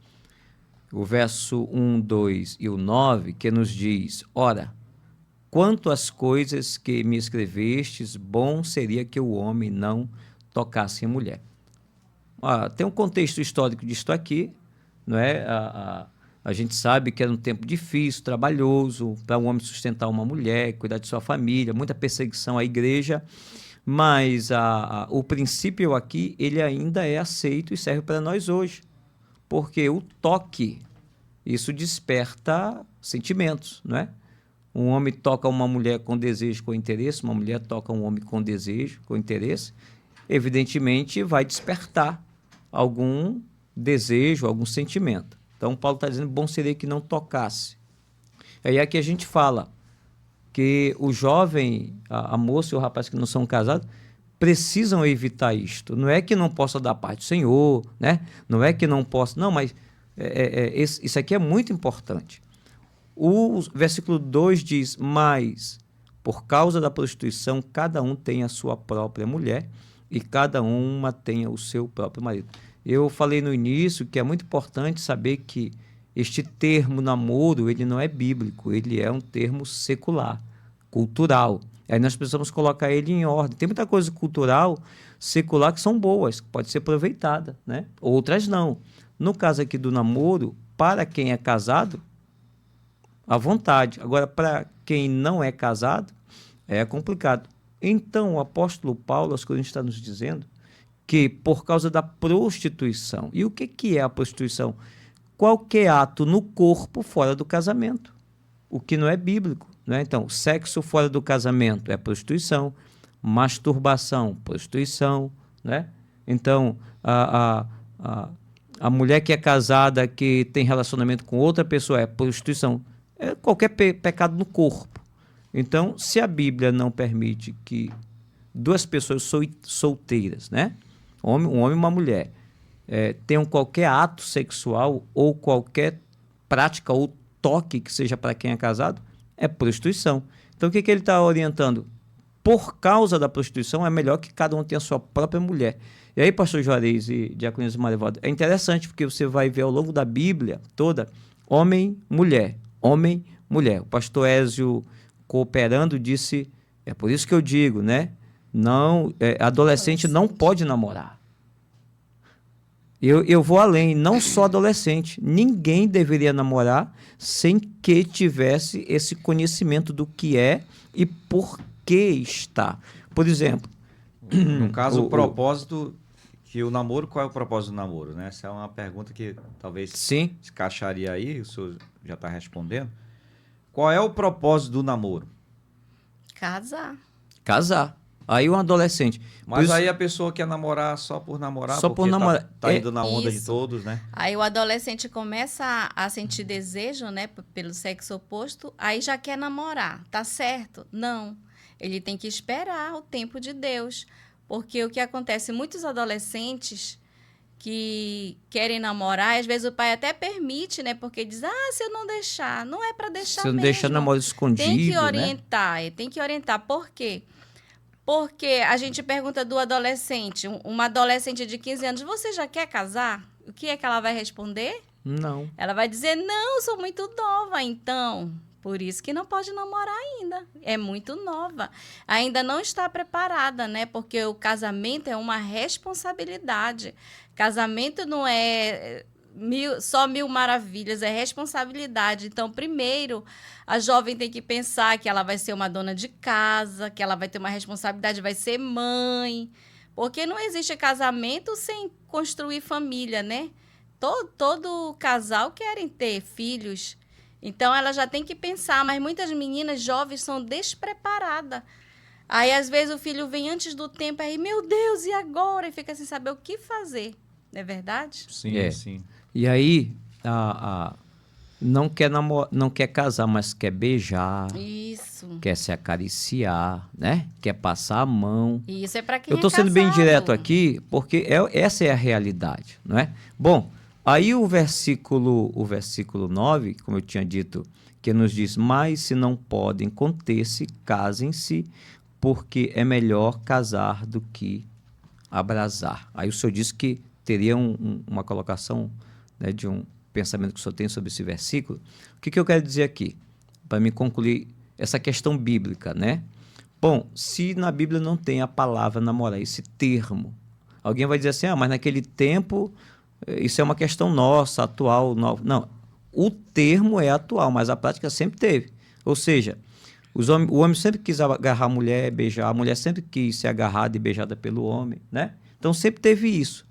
o verso 1, 2 e o 9, que nos diz: ora, quanto às coisas que me escrevestes, bom seria que o homem não tocasse em mulher. Tem um contexto histórico disto aqui, não é? A gente sabe que era um tempo difícil, trabalhoso, para um homem sustentar uma mulher, cuidar de sua família, muita perseguição à igreja, mas o princípio aqui, ele ainda é aceito e serve para nós hoje, porque o toque, isso desperta sentimentos, não é? Um homem toca uma mulher com desejo, com interesse, uma mulher toca um homem com desejo, com interesse, evidentemente vai despertar algum desejo, algum sentimento. Então, Paulo está dizendo, bom seria que não tocasse. Aí aqui a gente fala que o jovem, a moça e o rapaz que não são casados, precisam evitar isto. Não é que não possa dar parte do Senhor, né? Não é que não possa... Não, mas isso aqui é muito importante. O versículo 2 diz, mas por causa da prostituição, cada um tem a sua própria mulher e cada uma tem o seu próprio marido. Eu falei no início que é muito importante saber que este termo namoro, ele não é bíblico, ele é um termo secular, cultural. Aí nós precisamos colocar ele em ordem. Tem muita coisa cultural, secular, que são boas, que pode ser aproveitada, né? Outras não. No caso aqui do namoro, para quem é casado, à vontade. Agora, para quem não é casado, é complicado. Então, o apóstolo Paulo, aos Coríntios, está nos dizendo que por causa da prostituição. E o que é a prostituição? Qualquer ato no corpo fora do casamento, o que não é bíblico, né? Então, sexo fora do casamento é prostituição, masturbação, prostituição, né? Então, a mulher que é casada, que tem relacionamento com outra pessoa, é prostituição. É qualquer pecado no corpo. Então, se a Bíblia não permite que duas pessoas solteiras, né? Um homem e uma mulher, tenham qualquer ato sexual ou qualquer prática ou toque que seja para quem é casado, é prostituição. Então, o que ele está orientando? Por causa da prostituição, é melhor que cada um tenha a sua própria mulher. E aí, pastor Juarez e diaconisa Marivaldo, é interessante porque você vai ver ao longo da Bíblia toda, homem, mulher. O pastor Ézio, cooperando, disse, é por isso que eu digo, né? Não, adolescente não pode namorar. Eu vou além, não só adolescente, ninguém deveria namorar sem que tivesse esse conhecimento do que é e por que está. Por exemplo... No caso, o propósito... Que o namoro, qual é o propósito do namoro, né? Essa é uma pergunta que talvez Sim. se encaixaria aí, o senhor já está respondendo. Qual é o propósito do namoro? Casar. Aí um adolescente. Mas aí a pessoa quer namorar só por namorar, só por namorar. Tá indo na onda de Isso. todos, né? Aí o adolescente começa a sentir desejo, né, pelo sexo oposto, aí já quer namorar. Tá certo? Não. Ele tem que esperar o tempo de Deus. Porque o que acontece, muitos adolescentes que querem namorar, às vezes o pai até permite, né? Porque diz, se eu não deixar, não é para deixar Se não mesmo. deixar namoro escondido, Tem que né? orientar, tem que orientar. Por quê? Porque a gente pergunta do adolescente, uma adolescente de 15 anos, você já quer casar? O que é que ela vai responder? Não. Ela vai dizer, não, sou muito nova, então. Por isso que não pode namorar ainda. É muito nova. Ainda não está preparada, né? Porque o casamento é uma responsabilidade. Casamento não é só mil maravilhas, é responsabilidade. Então, primeiro, a jovem tem que pensar que ela vai ser uma dona de casa, que ela vai ter uma responsabilidade, vai ser mãe. Porque não existe casamento sem construir família, né? Todo casal querem ter filhos. Então, ela já tem que pensar. Mas muitas meninas jovens são despreparadas. Aí, às vezes, o filho vem antes do tempo. Aí, meu Deus, e agora? E fica sem saber o que fazer. Não é verdade? Sim, sim. E aí, não quer casar, mas quer beijar, Isso. quer se acariciar, né? Quer passar a mão. E isso é para quem Eu estou sendo bem casado. direto aqui, porque essa é a realidade, não é? Bom, aí o versículo 9, como eu tinha dito, que nos diz, mas se não podem conter-se, casem-se, porque é melhor casar do que abrasar. Aí o senhor disse que teria uma colocação, né, de um pensamento que o senhor tem sobre esse versículo. O que eu quero dizer aqui? Para me concluir essa questão bíblica, né? Bom, se na Bíblia não tem a palavra namorar, esse termo, alguém vai dizer assim, mas naquele tempo isso é uma questão nossa, atual. Não, o termo é atual, mas a prática sempre teve. Ou seja, o homem sempre quis agarrar a mulher, beijar, a mulher sempre quis ser agarrada e beijada pelo homem, né? Então sempre teve isso.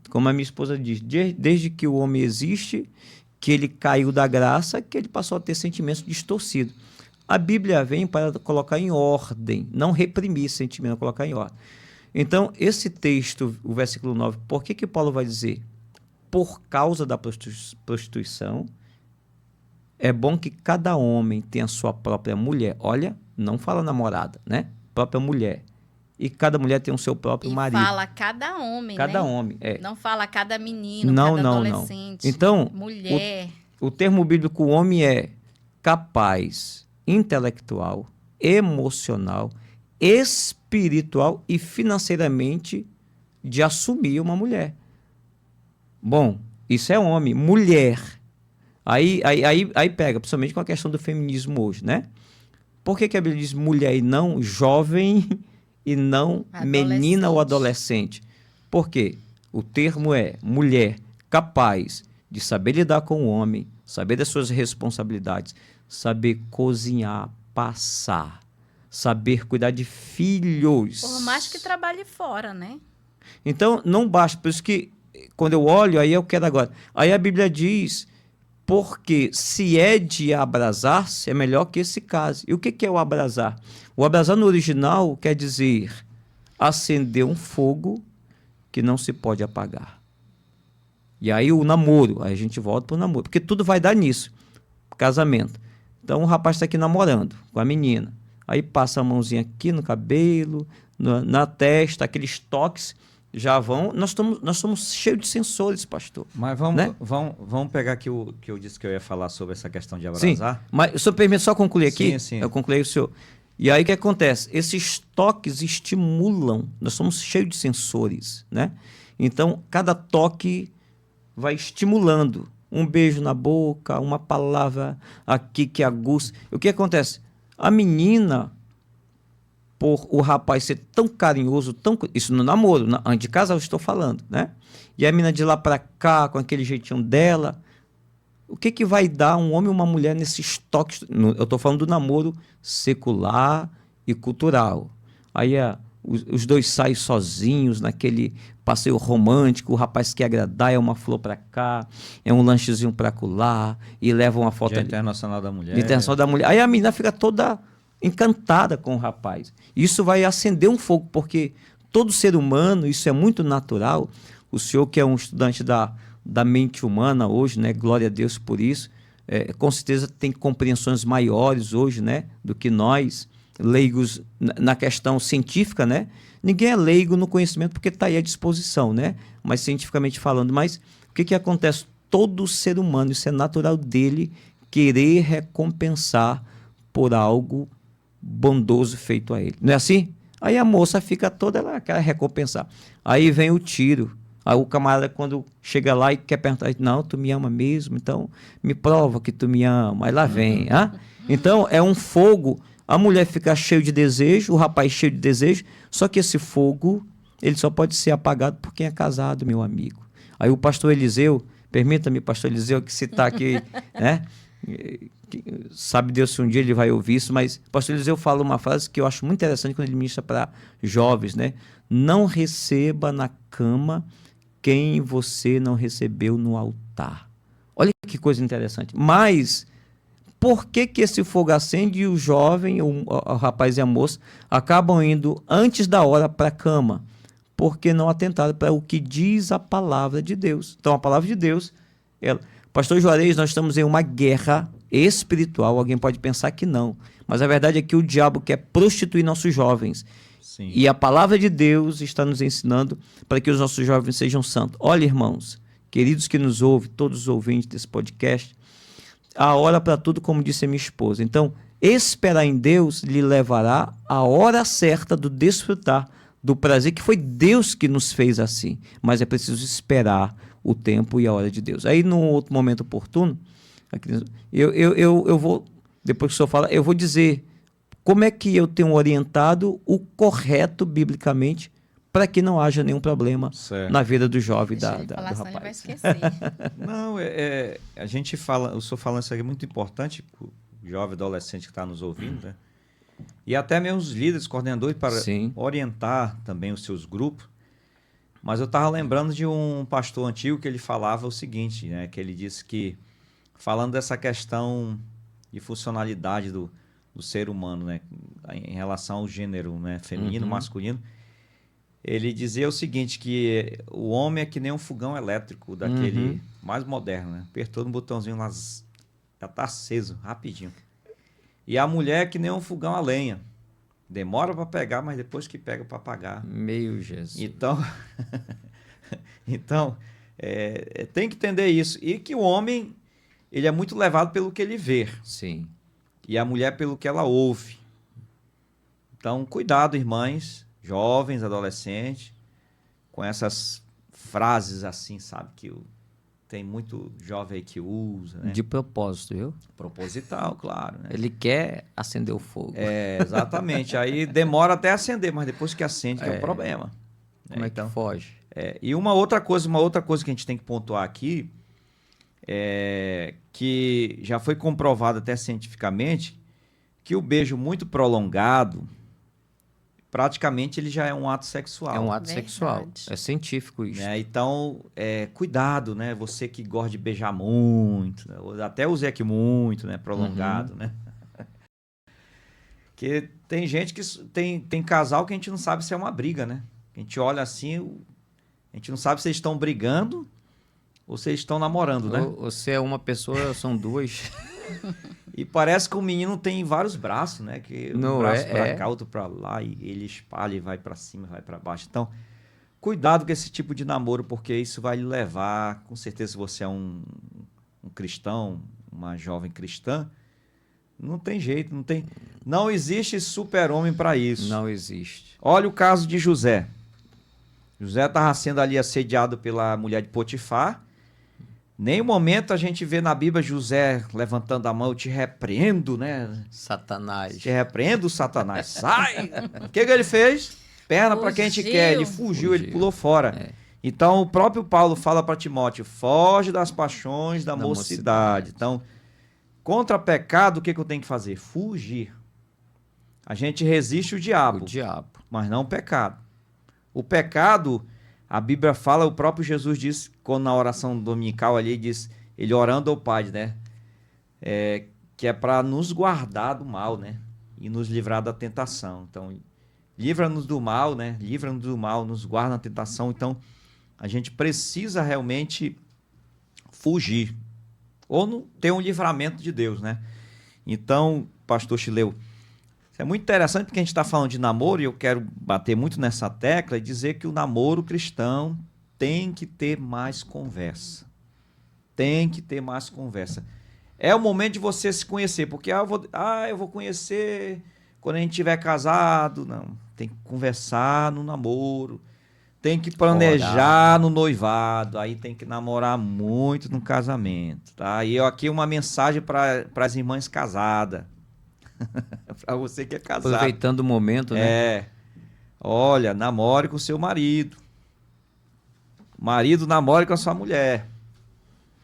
Como a minha esposa diz, desde que o homem existe, que ele caiu da graça, que ele passou a ter sentimentos distorcidos. A Bíblia vem para colocar em ordem, não reprimir esse sentimento, colocar em ordem. Então, esse texto, o versículo 9, por que Paulo vai dizer? Por causa da prostituição, é bom que cada homem tenha sua própria mulher. Olha, não fala namorada, né? Própria mulher. E cada mulher tem o seu próprio marido. Fala cada homem, cada né? homem, Não fala cada menino, não, cada não, adolescente, não. Então, mulher. O termo bíblico homem é capaz, intelectual, emocional, espiritual e financeiramente de assumir uma mulher. Bom, isso é homem. Mulher. Aí pega, principalmente com a questão do feminismo hoje, né? Por que a Bíblia diz mulher e não jovem e não menina ou adolescente? Por quê? O termo é mulher capaz de saber lidar com o homem, saber das suas responsabilidades, saber cozinhar, passar, saber cuidar de filhos. Por mais que trabalhe fora, né? Então, não basta. Por isso que, quando eu olho, aí eu quero agora. Aí a Bíblia diz, porque se é de abrasar-se, é melhor que se case. E o que é o abrasar? O abrasar no original quer dizer acender um fogo que não se pode apagar. E aí o namoro, aí a gente volta para o namoro, porque tudo vai dar nisso, casamento. Então o rapaz está aqui namorando com a menina, aí passa a mãozinha aqui no cabelo, na testa, aqueles toques já vão. Nós somos cheios de sensores, pastor. Mas vamos pegar aqui o que eu disse que eu ia falar sobre essa questão de abrasar. Sim, mas o senhor permite só concluir aqui? Sim. Eu concluí o senhor. E aí o que acontece? Esses toques estimulam, nós somos cheios de sensores, né? Então cada toque vai estimulando. Um beijo na boca, uma palavra aqui que aguça. O que acontece? A menina, por o rapaz ser tão carinhoso, isso no namoro, de casal eu estou falando, né? E a menina de lá para cá, com aquele jeitinho dela, o que vai dar um homem e uma mulher nesses toques? Eu estou falando do namoro secular e cultural. Aí os dois saem sozinhos naquele passeio romântico, o rapaz quer agradar, é uma flor para cá, é um lanchezinho para colar, e leva uma foto Dia Internacional da Mulher. Dia Internacional da Mulher. Aí a menina fica toda encantada com o rapaz. Isso vai acender um fogo, porque todo ser humano, isso é muito natural. O senhor que é um estudante da mente humana hoje, né? Glória a Deus por isso. Com certeza tem compreensões maiores hoje, né? Do que nós, leigos na questão científica, né? Ninguém é leigo no conhecimento porque está aí à disposição, né? Mas cientificamente falando. Mas o que acontece? Todo ser humano, isso é natural dele, querer recompensar por algo bondoso feito a ele. Não é assim? Aí a moça fica toda, ela quer recompensar. Aí vem o tiro. Aí o camarada, quando chega lá e quer perguntar, não, tu me ama mesmo, então me prova que tu me ama. Aí lá vem. Então é um fogo. A mulher fica cheia de desejo, o rapaz cheio de desejo, só que esse fogo, ele só pode ser apagado por quem é casado, meu amigo. Aí o pastor Eliseu, permita-me, pastor Eliseu, que citar aqui, né? Sabe Deus se um dia ele vai ouvir isso, mas o pastor Eliseu fala uma frase que eu acho muito interessante quando ele ministra para jovens, né? Não receba na cama quem você não recebeu no altar. Olha que coisa interessante. Mas por que esse fogo acende e o jovem, o rapaz e a moça, acabam indo antes da hora para a cama? Porque não atentaram para o que diz a palavra de Deus. Então, a palavra de Deus, Pastor Juarez, nós estamos em uma guerra espiritual. Alguém pode pensar que não. Mas a verdade é que o diabo quer prostituir nossos jovens. Sim. E a palavra de Deus está nos ensinando para que os nossos jovens sejam santos. Olha, irmãos, queridos que nos ouvem, todos os ouvintes desse podcast, a hora para tudo, como disse a minha esposa. Então, esperar em Deus lhe levará à hora certa do desfrutar do prazer, que foi Deus que nos fez assim. Mas é preciso esperar o tempo e a hora de Deus. Aí, num outro momento oportuno, eu vou, depois que o senhor fala, eu vou dizer como é que eu tenho orientado o correto biblicamente para que não haja nenhum problema na vida do jovem do rapaz. Ele vai esquecer. Não, a gente fala, o senhor falando isso aqui é muito importante para o jovem adolescente que está nos ouvindo, né? E até mesmo os líderes, coordenadores, para orientar também os seus grupos. Mas eu estava lembrando de um pastor antigo que ele falava o seguinte, né? Que ele disse que, falando dessa questão de funcionalidade do ser humano, né? Em relação ao gênero, né? Feminino, masculino, ele dizia o seguinte, que o homem é que nem um fogão elétrico daquele mais moderno, né? Apertou no botãozinho lá, já está aceso, rapidinho. E a mulher é que nem um fogão a lenha. Demora para pegar, mas depois que pega para apagar. Meu Jesus. Então tem que entender isso. E que o homem, ele é muito levado pelo que ele vê. Sim. E a mulher pelo que ela ouve. Então, cuidado, irmãs, jovens, adolescentes, com essas frases assim, sabe? Que tem muito jovem aí que usa, né? De propósito, viu? Proposital, claro, né? Ele quer acender o fogo. Exatamente. Aí demora até acender, mas depois que acende que é o problema. Como é que foge? E uma outra coisa que a gente tem que pontuar aqui é que já foi comprovado até cientificamente que o beijo muito prolongado, praticamente ele já é um ato sexual. É um ato sexual. É científico isso. Né? Então, cuidado, né? Você que gosta de beijar muito, né? Até usei aqui muito, né? Prolongado, né? Porque tem gente que... Tem casal que a gente não sabe se é uma briga, né? A gente olha assim, a gente não sabe se eles estão brigando ou se eles estão namorando, né? Ou se é uma pessoa, são duas. E parece que o menino tem vários braços, né? Que um braço para cá, outro para lá, e ele espalha e vai para cima, vai para baixo. Então, cuidado com esse tipo de namoro, porque isso vai lhe levar, com certeza, se você é um cristão, uma jovem cristã, não tem jeito, não existe super-homem para isso. Não existe. Olha o caso de José. José estava sendo ali assediado pela mulher de Potifar. Nenhum momento a gente vê na Bíblia José levantando a mão, eu te repreendo, né? Satanás. Te repreendo, Satanás. Sai! O que ele fez? Perna para quem a gente quer. Ele fugiu, ele pulou fora. Então, o próprio Paulo fala para Timóteo, foge das paixões da mocidade. Então, contra pecado, o que eu tenho que fazer? Fugir. A gente resiste o diabo. Mas não o pecado. O pecado... A Bíblia fala, o próprio Jesus disse, quando na oração dominical ali, diz, ele orando ao Pai, né? Que é para nos guardar do mal, né? e nos livrar da tentação. Então, livra-nos do mal, né? Livra-nos do mal, nos guarda da tentação. Então, a gente precisa realmente fugir ou não ter um livramento de Deus, né? Então, pastor Chileu, é muito interessante porque a gente está falando de namoro e eu quero bater muito nessa tecla e dizer que o namoro cristão tem que ter mais conversa. Tem que ter mais conversa. É o momento de você se conhecer, porque eu vou conhecer quando a gente estiver casado. Não, tem que conversar no namoro, tem que planejar no noivado, aí tem que namorar muito no casamento, tá? E aqui uma mensagem para as irmãs casadas. Para você que é casado. Aproveitando o momento, né? Olha, namore com o seu marido. Marido, namore com a sua mulher.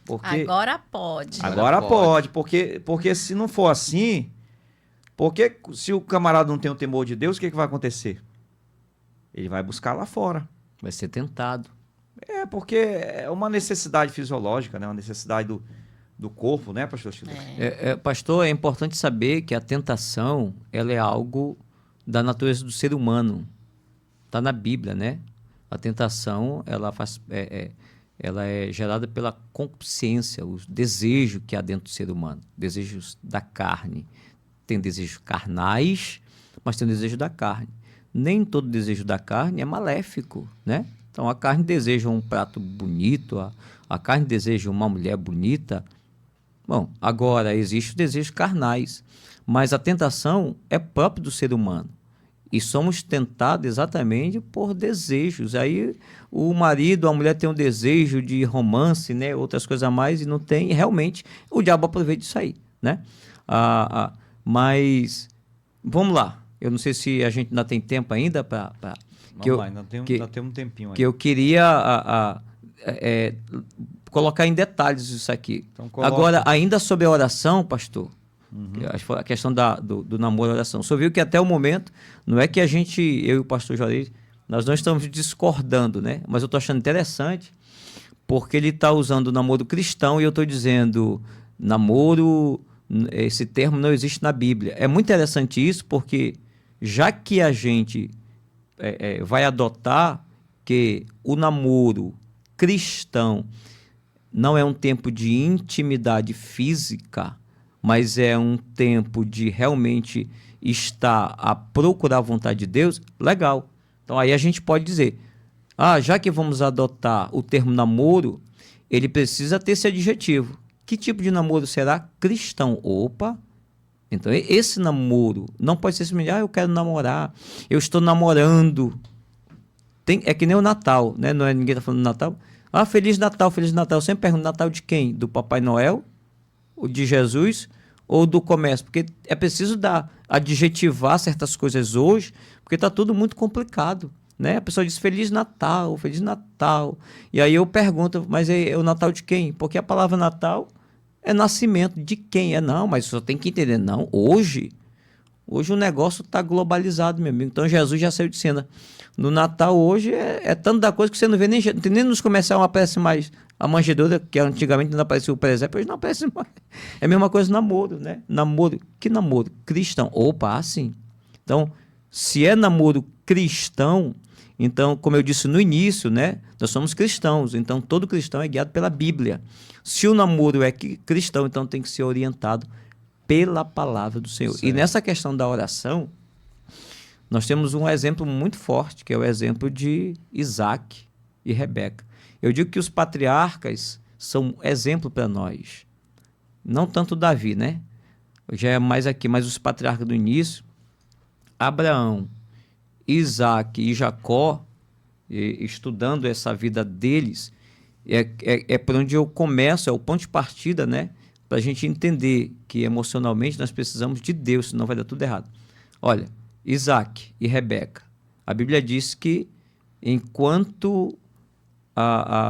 Porque Agora pode. Agora pode, porque se não for assim, porque se o camarada não tem o temor de Deus, o que vai acontecer? Ele vai buscar lá fora. Vai ser tentado. Porque é uma necessidade fisiológica, né? Uma necessidade do corpo, né, pastor Chileu? Pastor, é importante saber que a tentação, ela é algo da natureza do ser humano. Está na Bíblia, né? A tentação, ela é gerada pela concupiscência, o desejo que há dentro do ser humano. Desejos da carne. Tem desejos carnais, mas tem o desejo da carne. Nem todo desejo da carne é maléfico, né? Então, a carne deseja um prato bonito, a carne deseja uma mulher bonita. Bom, agora, existem os desejos carnais, mas a tentação é própria do ser humano. E somos tentados exatamente por desejos. Aí o marido, a mulher tem um desejo de romance, né? Outras coisas a mais, e não tem. E realmente, o diabo aproveita disso aí, né? Mas, vamos lá. Eu não sei se a gente ainda tem tempo ainda para... Vamos lá, ainda tem um tempinho aí. Que eu queria colocar em detalhes isso aqui. Então, agora, ainda sobre a oração, pastor, a questão do namoro e oração. Só viu que até o momento, não é que eu e o pastor Juarez, nós não estamos discordando, né? Mas eu estou achando interessante, porque ele está usando o namoro cristão e eu estou dizendo namoro, esse termo não existe na Bíblia. É muito interessante isso, porque já que a gente vai adotar que o namoro cristão não é um tempo de intimidade física, mas é um tempo de realmente estar a procurar a vontade de Deus, legal. Então aí a gente pode dizer, já que vamos adotar o termo namoro, ele precisa ter esse adjetivo. Que tipo de namoro será? Cristão. Opa! Então esse namoro não pode ser simplesmente, eu quero namorar, eu estou namorando. É que nem o Natal, né? Não é, ninguém está falando do Natal. Feliz Natal, Feliz Natal. Eu sempre pergunto, Natal de quem? Do Papai Noel? O de Jesus? Ou do comércio? Porque é preciso adjetivar certas coisas hoje, porque está tudo muito complicado, né? A pessoa diz Feliz Natal, Feliz Natal. E aí eu pergunto, mas é o Natal de quem? Porque a palavra Natal é nascimento de quem? Não, mas você tem que entender. Não, hoje o negócio está globalizado, meu amigo. Então Jesus já saiu de cena. No Natal hoje é tanto da coisa que você não vê nem nos comerciais, não aparece mais a manjedoura, que antigamente não aparecia o presépio, hoje não aparece mais. É a mesma coisa namoro, né? Namoro, que namoro? Cristão. Opa, sim. Então, se é namoro cristão, então, como eu disse no início, né? Nós somos cristãos, então todo cristão é guiado pela Bíblia. Se o namoro é cristão, então tem que ser orientado pela palavra do Senhor. Certo. E nessa questão da oração, nós temos um exemplo muito forte, que é o exemplo de Isaac e Rebeca. Eu digo que os patriarcas são exemplo para nós. Não tanto Davi, né? Já é mais aqui, mas os patriarcas do início, Abraão, Isaac e Jacó, estudando essa vida deles, é por onde eu começo, é o ponto de partida, né? Para a gente entender que emocionalmente nós precisamos de Deus, senão vai dar tudo errado. Olha, Isaac e Rebeca, a Bíblia diz que enquanto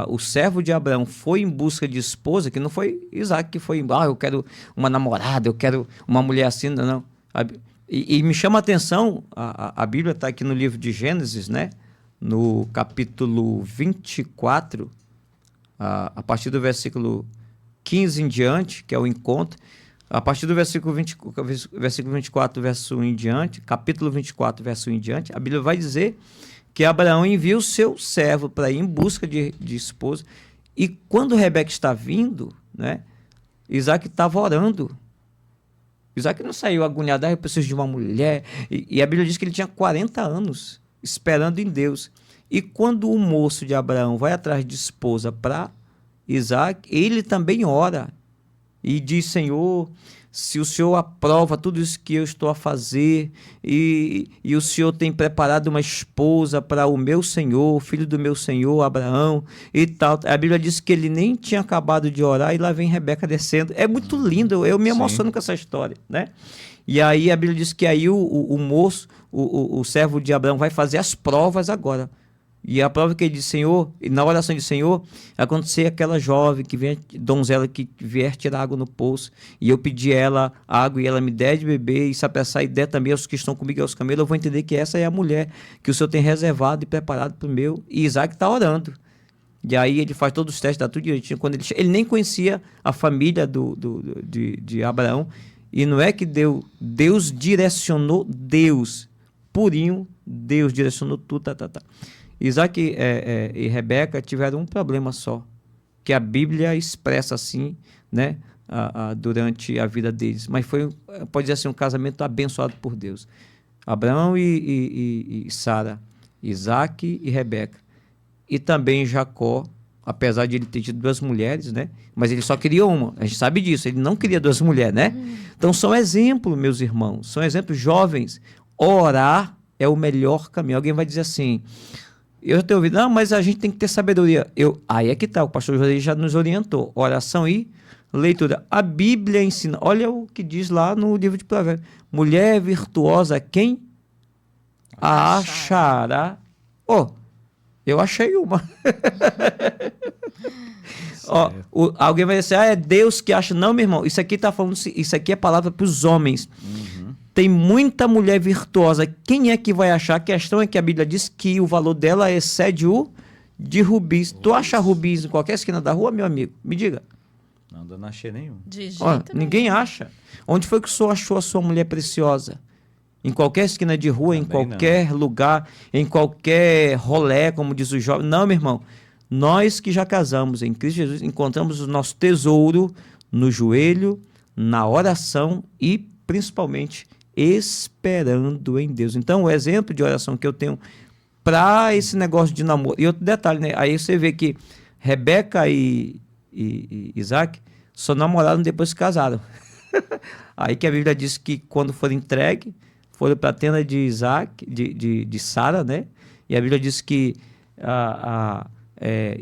o servo de Abraão foi em busca de esposa, que não foi Isaac que foi, eu quero uma namorada, eu quero uma mulher assim, não. E me chama a atenção, a Bíblia está aqui no livro de Gênesis, né? No capítulo 24, a partir do versículo 15 em diante, que é o encontro, A partir do versículo 24, verso 1 em diante, capítulo 24, verso 1 em diante, a Bíblia vai dizer que Abraão envia o seu servo para ir em busca de esposa. E quando Rebeca está vindo, né, Isaac estava orando. Isaac não saiu agoniado, eu preciso de uma mulher. E a Bíblia diz que ele tinha 40 anos esperando em Deus. E quando o moço de Abraão vai atrás de esposa para Isaac, ele também ora e diz: Senhor, se o Senhor aprova tudo isso que eu estou a fazer e o Senhor tem preparado uma esposa para o meu senhor, filho do meu senhor, Abraão e tal. A Bíblia diz que ele nem tinha acabado de orar e lá vem Rebeca descendo. É muito lindo, eu me emociono com essa história, né? E aí a Bíblia diz que aí o moço, o servo de Abraão vai fazer as provas agora. E a prova que ele diz: Senhor, e na oração de Senhor, acontecer aquela jovem que vem, donzela que vier tirar água no poço, e eu pedir ela água e ela me der de beber, e se apressar e der também aos que estão comigo e aos camelos, eu vou entender que essa é a mulher que o Senhor tem reservado e preparado para o meu. E Isaac está orando. E aí ele faz todos os testes, dá tudo direitinho. Quando ele nem conhecia a família de Abraão, e não é que Deus direcionou, Deus, purinho, Deus direcionou tudo, Isaac e Rebeca tiveram um problema só, que a Bíblia expressa assim, né, durante a vida deles. Mas foi, pode dizer assim, um casamento abençoado por Deus. Abraão e Sara, Isaac e Rebeca. E também Jacó, apesar de ele ter tido 2 mulheres, né, mas ele só queria uma. A gente sabe disso, ele não queria 2 mulheres, né? Então são exemplos, meus irmãos, são exemplos jovens. Orar é o melhor caminho. Alguém vai dizer assim: eu já tenho ouvido, não, mas a gente tem que ter sabedoria. Aí é que tá, o pastor José já nos orientou. Oração e leitura. A Bíblia ensina, olha o que diz lá no livro de Provérbios: mulher virtuosa, quem a achará? Eu achei uma. Alguém vai dizer: é Deus que acha. Não, meu irmão, isso aqui tá falando, isso aqui é palavra para os homens. Tem muita mulher virtuosa. Quem é que vai achar? A questão é que a Bíblia diz que o valor dela excede o de rubis. Tu acha rubis em qualquer esquina da rua, meu amigo? Me diga. Não, eu não achei nenhum. De jeito ninguém acha. Onde foi que o senhor achou a sua mulher preciosa? Em qualquer esquina de rua, também em qualquer lugar, em qualquer rolé, como diz o jovem. Não, meu irmão. Nós que já casamos em Cristo Jesus, encontramos o nosso tesouro no joelho, na oração e, principalmente, esperando em Deus. Então, o exemplo de oração que eu tenho para esse negócio de namoro. E outro detalhe, né? Aí você vê que Rebeca e Isaac só namoraram depois que casaram. Aí que a Bíblia diz que quando foram entregues, foram para a tenda de Isaac, de Sara, né? E a Bíblia diz que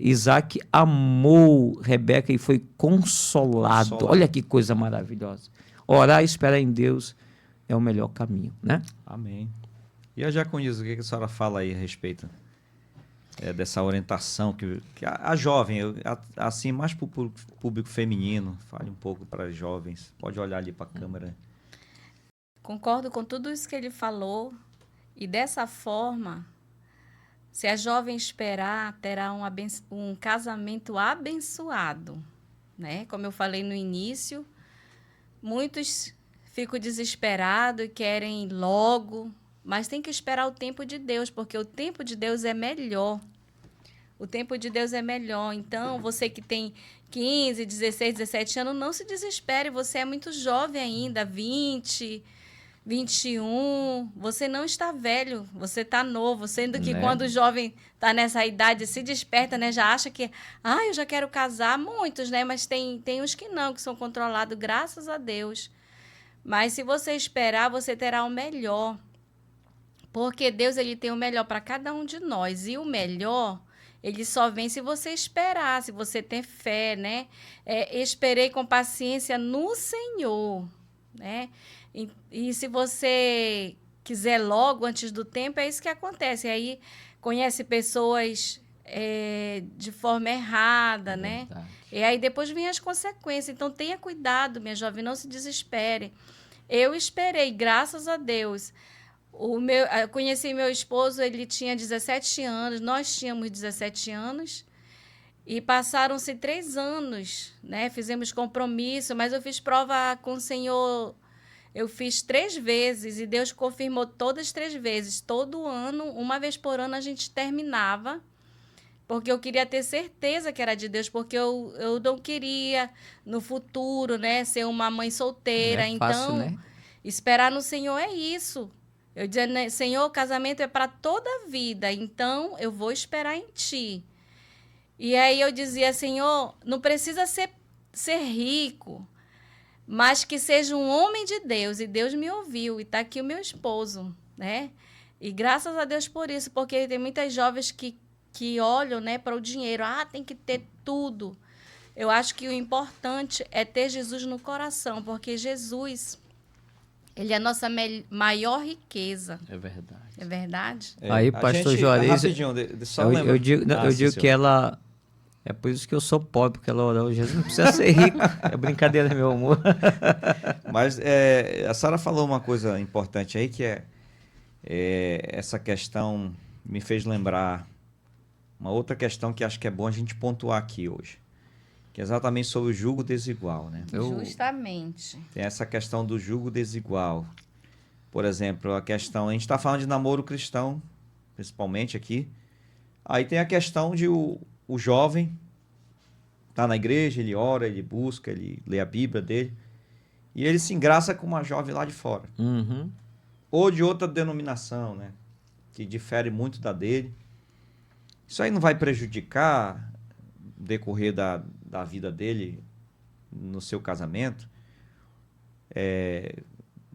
Isaac amou Rebeca e foi consolado. Olha que coisa maravilhosa. Orar e esperar em Deus é o melhor caminho, né? Amém. E a Jaconiza, o que a senhora fala aí a respeito dessa orientação que a jovem, assim, mais para o público feminino, fale um pouco para as jovens. Pode olhar ali para a câmera. Concordo com tudo isso que ele falou. E dessa forma, se a jovem esperar, terá um casamento abençoado, né? Como eu falei no início, muitos ficam desesperados e querem logo, mas tem que esperar o tempo de Deus, porque o tempo de Deus é melhor. O tempo de Deus é melhor. Então, você que tem 15, 16, 17 anos, não se desespere. Você é muito jovem ainda, 20, 21. Você não está velho, você está novo. Sendo que quando o jovem está nessa idade, se desperta, né? Já acha que, eu já quero casar. Muitos, né? Mas tem uns que não, que são controlados, graças a Deus. Mas se você esperar, você terá o melhor. Porque Deus, ele tem o melhor para cada um de nós. E o melhor, ele só vem se você esperar, se você ter fé, né? Esperei com paciência no Senhor, né? E se você quiser logo, antes do tempo, é isso que acontece. Aí conhece pessoas de forma errada, né? E aí depois vem as consequências. Então tenha cuidado, minha jovem, não se desespere. Eu esperei, graças a Deus. Eu conheci meu esposo, ele tinha 17 anos, nós tínhamos 17 anos. E passaram-se 3 anos, né? Fizemos compromisso, mas eu fiz prova com o Senhor. Eu fiz 3 vezes e Deus confirmou todas as 3 vezes. Todo ano, uma vez por ano, a gente terminava, porque eu queria ter certeza que era de Deus, porque eu não queria, no futuro, né, ser uma mãe solteira. Não é fácil, então, né? esperar no Senhor é isso. Eu dizia, né, Senhor, casamento é para toda a vida, então eu vou esperar em Ti. E aí eu dizia, Senhor, não precisa ser rico, mas que seja um homem de Deus. E Deus me ouviu, e está aqui o meu esposo, né? E graças a Deus por isso, porque tem muitas jovens que olham, né, para o dinheiro. Ah, tem que ter tudo. Eu acho que o importante é ter Jesus no coração, porque Jesus, ele é a nossa maior riqueza. É verdade. É verdade? Aí, a pastor gente, Juarez, rapidinho, só lembra. eu digo, não, Ah, eu sim, digo senhor. que ela... É por isso que eu sou pobre, porque ela orou, Jesus não precisa ser rico. É brincadeira, meu amor. Mas a Sara falou uma coisa importante aí, que essa questão me fez lembrar uma outra questão que acho que é bom a gente pontuar aqui hoje, que é exatamente sobre o jugo desigual, né? Justamente. Tem essa questão do jugo desigual. Por exemplo, a gente está falando de namoro cristão, principalmente aqui. Aí tem a questão de o jovem tá na igreja, ele ora, ele busca, ele lê a Bíblia dele, e ele se engraça com uma jovem lá de fora. Uhum. Ou de outra denominação, né? Que difere muito da dele. Isso aí não vai prejudicar o decorrer da vida dele no seu casamento?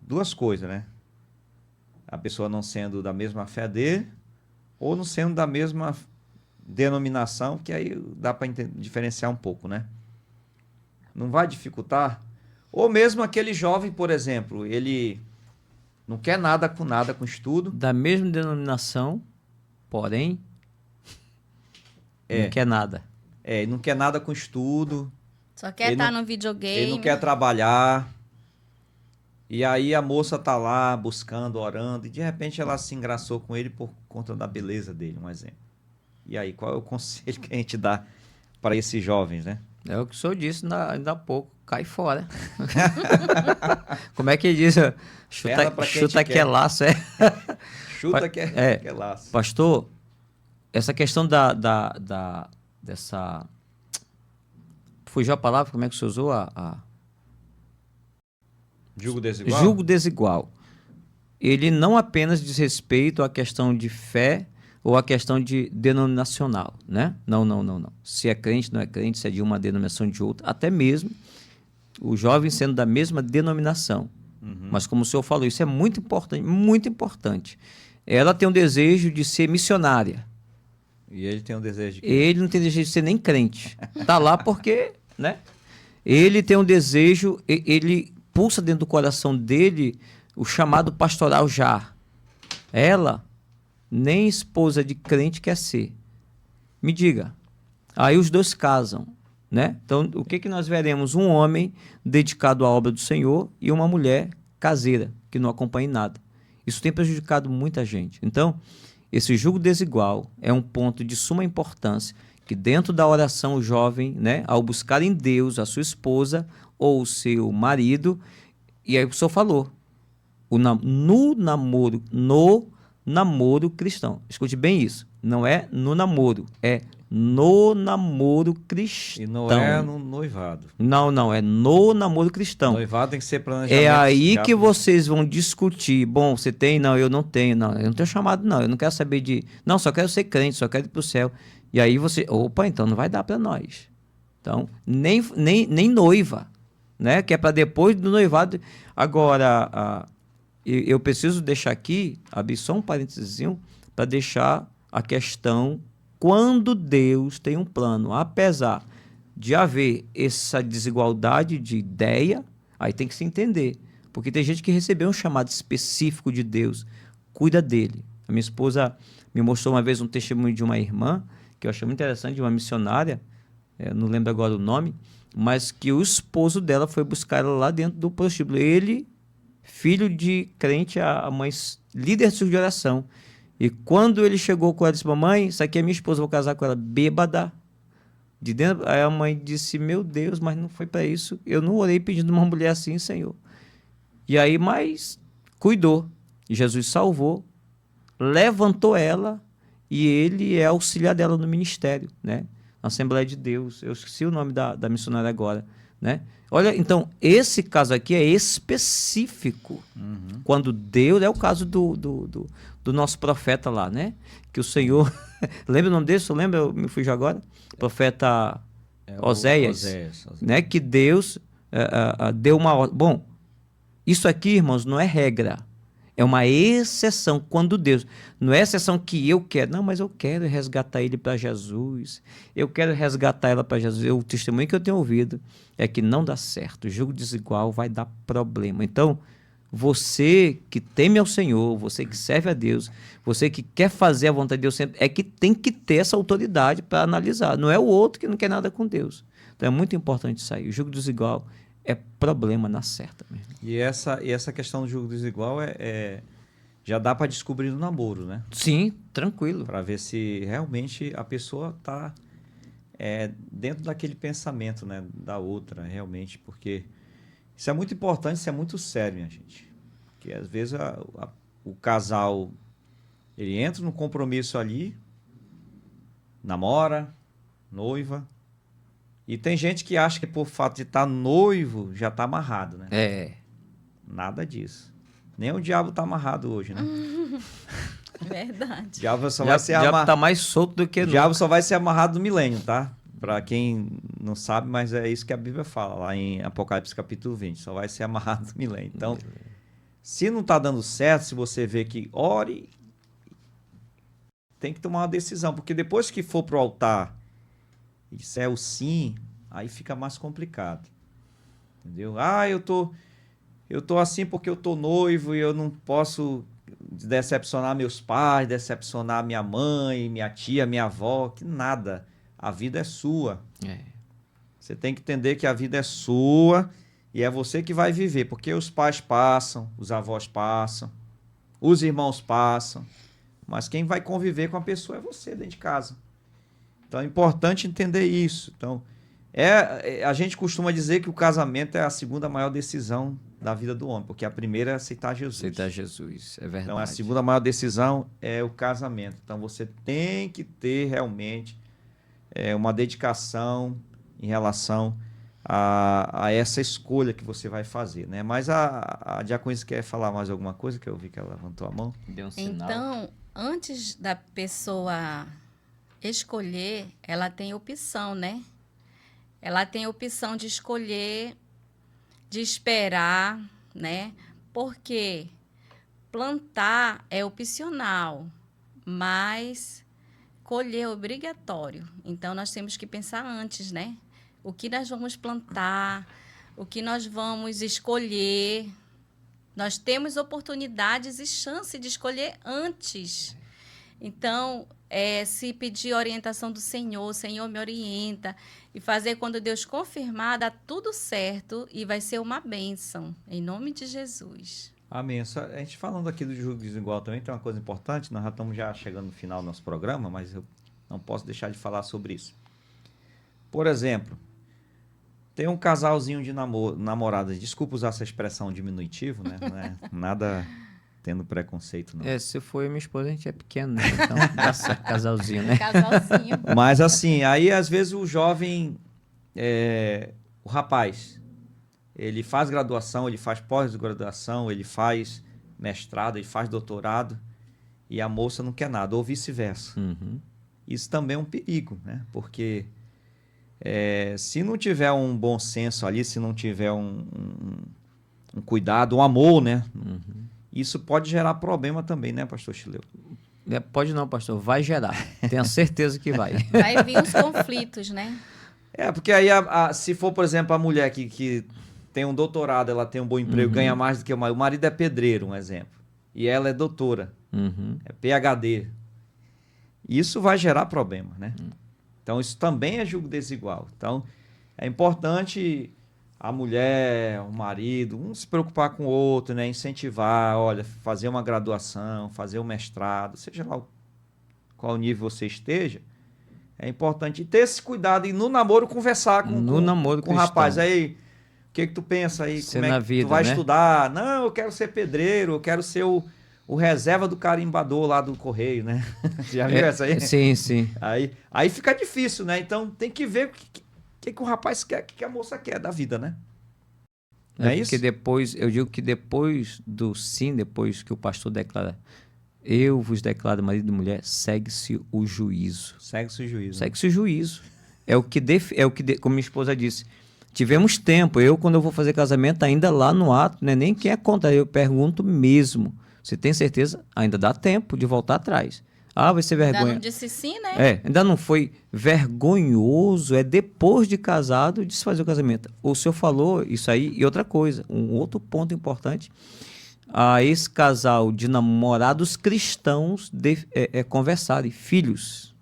Duas coisas, né? A pessoa não sendo da mesma fé dele, ou não sendo da mesma denominação, que aí dá para diferenciar um pouco, né? Não vai dificultar? Ou mesmo aquele jovem, por exemplo, ele não quer nada com estudo. Da mesma denominação, porém, não quer nada. Ele não quer nada com estudo. Só quer estar no videogame. Ele não quer trabalhar. E aí a moça tá lá buscando, orando, e de repente ela se engraçou com ele por conta da beleza dele, um exemplo. E aí, qual é o conselho que a gente dá para esses jovens, né? É o que o senhor disse ainda há pouco, cai fora. Como é que diz? Chuta que é laço, é. Chuta que é laço. Pastor, essa questão dessa... Fugiu a palavra, como é que você usou? Jugo desigual? Jugo desigual. Ele não apenas diz respeito à questão de fé ou à questão de denominacional, né? Não. Se é crente, não é crente, se é de uma denominação de outra, até mesmo o jovem sendo da mesma denominação. Uhum. Mas como o senhor falou, isso é muito importante, muito importante. Ela tem um desejo de ser missionária. E ele tem um desejo de... Ele não tem desejo de ser nem crente. Tá lá porque, né? Ele tem um desejo, ele pulsa dentro do coração dele o chamado pastoral já. Ela nem esposa de crente quer ser. Me diga. Aí os dois casam, né? Então, o que nós veremos? Um homem dedicado à obra do Senhor e uma mulher caseira, que não acompanha em nada. Isso tem prejudicado muita gente. Então, esse jugo desigual é um ponto de suma importância, que dentro da oração o jovem, né, ao buscar em Deus a sua esposa ou o seu marido, e aí o senhor falou, no namoro cristão. Escute bem isso. Não é no namoro, é no namoro cristão. E não é no noivado. Não, é no namoro cristão. Noivado tem que ser planejamento. É aí que vocês vão discutir. Bom, você tem? Não, eu não tenho. Não, eu não tenho chamado, não. Eu não quero saber de... Não, só quero ser crente, só quero ir pro céu. E aí você... Opa, então não vai dar para nós. Então, nem noiva, né? Que é para depois do noivado. Agora, eu preciso deixar aqui, abrir só um parênteses, para deixar a questão quando Deus tem um plano. Apesar de haver essa desigualdade de ideia, aí tem que se entender. Porque tem gente que recebeu um chamado específico de Deus, cuida dele. A minha esposa me mostrou uma vez um testemunho de uma irmã, que eu achei muito interessante, de uma missionária, não lembro agora o nome, mas que o esposo dela foi buscar ela lá dentro do prostíbulo. Ele, filho de crente, a mãe líder de oração. E quando ele chegou com ela, disse: mamãe, isso aqui é minha esposa, vou casar com ela, bêbada, De dentro, aí a mãe disse, meu Deus, mas não foi para isso. Eu não orei pedindo uma mulher assim, Senhor. E aí, mas cuidou. E Jesus salvou, levantou ela e ele é auxiliar dela no ministério, né? Na Assembleia de Deus. Eu esqueci o nome da missionária agora, né? Olha, então, esse caso aqui é específico. Quando Deus, é o caso do nosso profeta lá, né? Que o Senhor... Lembra o nome dele? Você lembra? Eu me fugi agora. Profeta Oséias, né? Que Deus deu uma ordem. Bom, isso aqui, irmãos, não é regra. É uma exceção. Quando Deus... Não é exceção que eu quero. Não, mas eu quero resgatar ele para Jesus. Eu quero resgatar ela para Jesus. O testemunho que eu tenho ouvido é que não dá certo. O julgo desigual vai dar problema. Então, você que teme ao Senhor, você que serve a Deus, você que quer fazer a vontade de Deus sempre, é que tem que ter essa autoridade para analisar. Não é o outro que não quer nada com Deus. Então, é muito importante isso aí. O julgo desigual é problema na certa mesmo. E essa questão do julgo desigual já dá para descobrir no namoro, né? Sim, tranquilo. Para ver se realmente a pessoa está dentro daquele pensamento, né, da outra, realmente, porque isso é muito importante, isso é muito sério, minha gente. Porque às vezes o casal ele entra no compromisso ali, namora, noiva, e tem gente que acha que por fato de estar noivo já está amarrado, né? Nada disso. Nem o diabo está amarrado hoje, né? Verdade. O diabo só Já vai ser amarrado. tá mais solto do que O diabo só vai ser amarrado no milênio, tá? Para quem não sabe, mas é isso que a Bíblia fala lá em Apocalipse capítulo 20. Só vai ser amarrado no milênio. Então, se não está dando certo, se você vê que ore, tem que tomar uma decisão. Porque depois que for pro altar e disser o sim, aí fica mais complicado. Entendeu? Eu tô assim porque eu tô noivo e eu não posso decepcionar meus pais, decepcionar minha mãe, minha tia, minha avó, que nada. A vida é sua. Você tem que entender que a vida é sua e é você que vai viver, porque os pais passam, os avós passam, os irmãos passam, mas quem vai conviver com a pessoa é você dentro de casa. Então é importante entender isso. Então, a gente costuma dizer que o casamento é a segunda maior decisão da vida do homem, porque a primeira é aceitar Jesus. Aceitar Jesus, é verdade. Então a segunda maior decisão é o casamento. Então você tem que ter realmente uma dedicação em relação a essa escolha que você vai fazer, né? Mas a diaconisa quer falar mais alguma coisa, que eu vi que ela levantou a mão. Deu um sinal. Então, antes da pessoa escolher, ela tem opção, né? Ela tem opção de escolher, de esperar, né? Porque plantar é opcional, mas colher é obrigatório. Então, nós temos que pensar antes, né? O que nós vamos plantar, o que nós vamos escolher. Nós temos oportunidades e chance de escolher antes. Então, se pedir orientação do Senhor, o Senhor me orienta, e fazer quando Deus confirmar, dá tudo certo e vai ser uma bênção, em nome de Jesus. Amém. A gente falando aqui do julgo desigual também tem uma coisa importante, nós já estamos chegando no final do nosso programa, mas eu não posso deixar de falar sobre isso. Por exemplo, tem um casalzinho de namoradas, desculpa usar essa expressão diminutivo, né? Não é nada tendo preconceito, não. Se for minha esposa, a gente é pequeno, né? Então dá certo, casalzinho, né? Casalzinho. Mas assim, aí às vezes o jovem, o rapaz, ele faz graduação, ele faz pós-graduação, ele faz mestrado, ele faz doutorado, e a moça não quer nada, ou vice-versa. Uhum. Isso também é um perigo, né? Porque se não tiver um bom senso ali, se não tiver um cuidado, um amor, né? Uhum. Isso pode gerar problema também, né, pastor Chileu? Pode não, pastor, vai gerar. Tenho certeza que vai. Vai vir os conflitos, né? Porque aí, se for, por exemplo, a mulher que tem um doutorado, ela tem um bom emprego, ganha mais do que o marido. O marido é pedreiro, um exemplo. E ela é doutora. Uhum. É PhD. Isso vai gerar problema, né? Então, isso também é julgo desigual. Então, é importante a mulher, o marido, um se preocupar com o outro, né? Incentivar, olha, fazer uma graduação, fazer um mestrado, seja lá qual nível você esteja, É importante ter esse cuidado e no namoro conversar com o rapaz. Aí, o que tu pensa aí? Como é que vida, tu vai né? estudar? Não, eu quero ser pedreiro, eu quero ser o reserva do carimbador lá do correio, né? Já viu essa aí? Sim, sim. Aí fica difícil, né? Então tem que ver o que o rapaz quer, o que a moça quer da vida, né? Não é isso? Porque depois, eu digo que depois do sim, depois que o pastor declara, eu vos declaro marido e mulher, segue-se o juízo. Segue-se o juízo. Segue-se o juízo. Como minha esposa disse, tivemos tempo. Quando eu vou fazer casamento, ainda lá no ato, né? Nem quem é contra, eu pergunto mesmo. Você tem certeza? Ainda dá tempo de voltar atrás. Vai ser vergonha. Ainda não disse sim, né? Ainda não foi vergonhoso, depois de casado, desfazer o casamento. O senhor falou isso aí, e outra coisa, um outro ponto importante, esse casal de namorados cristãos conversarem, filhos.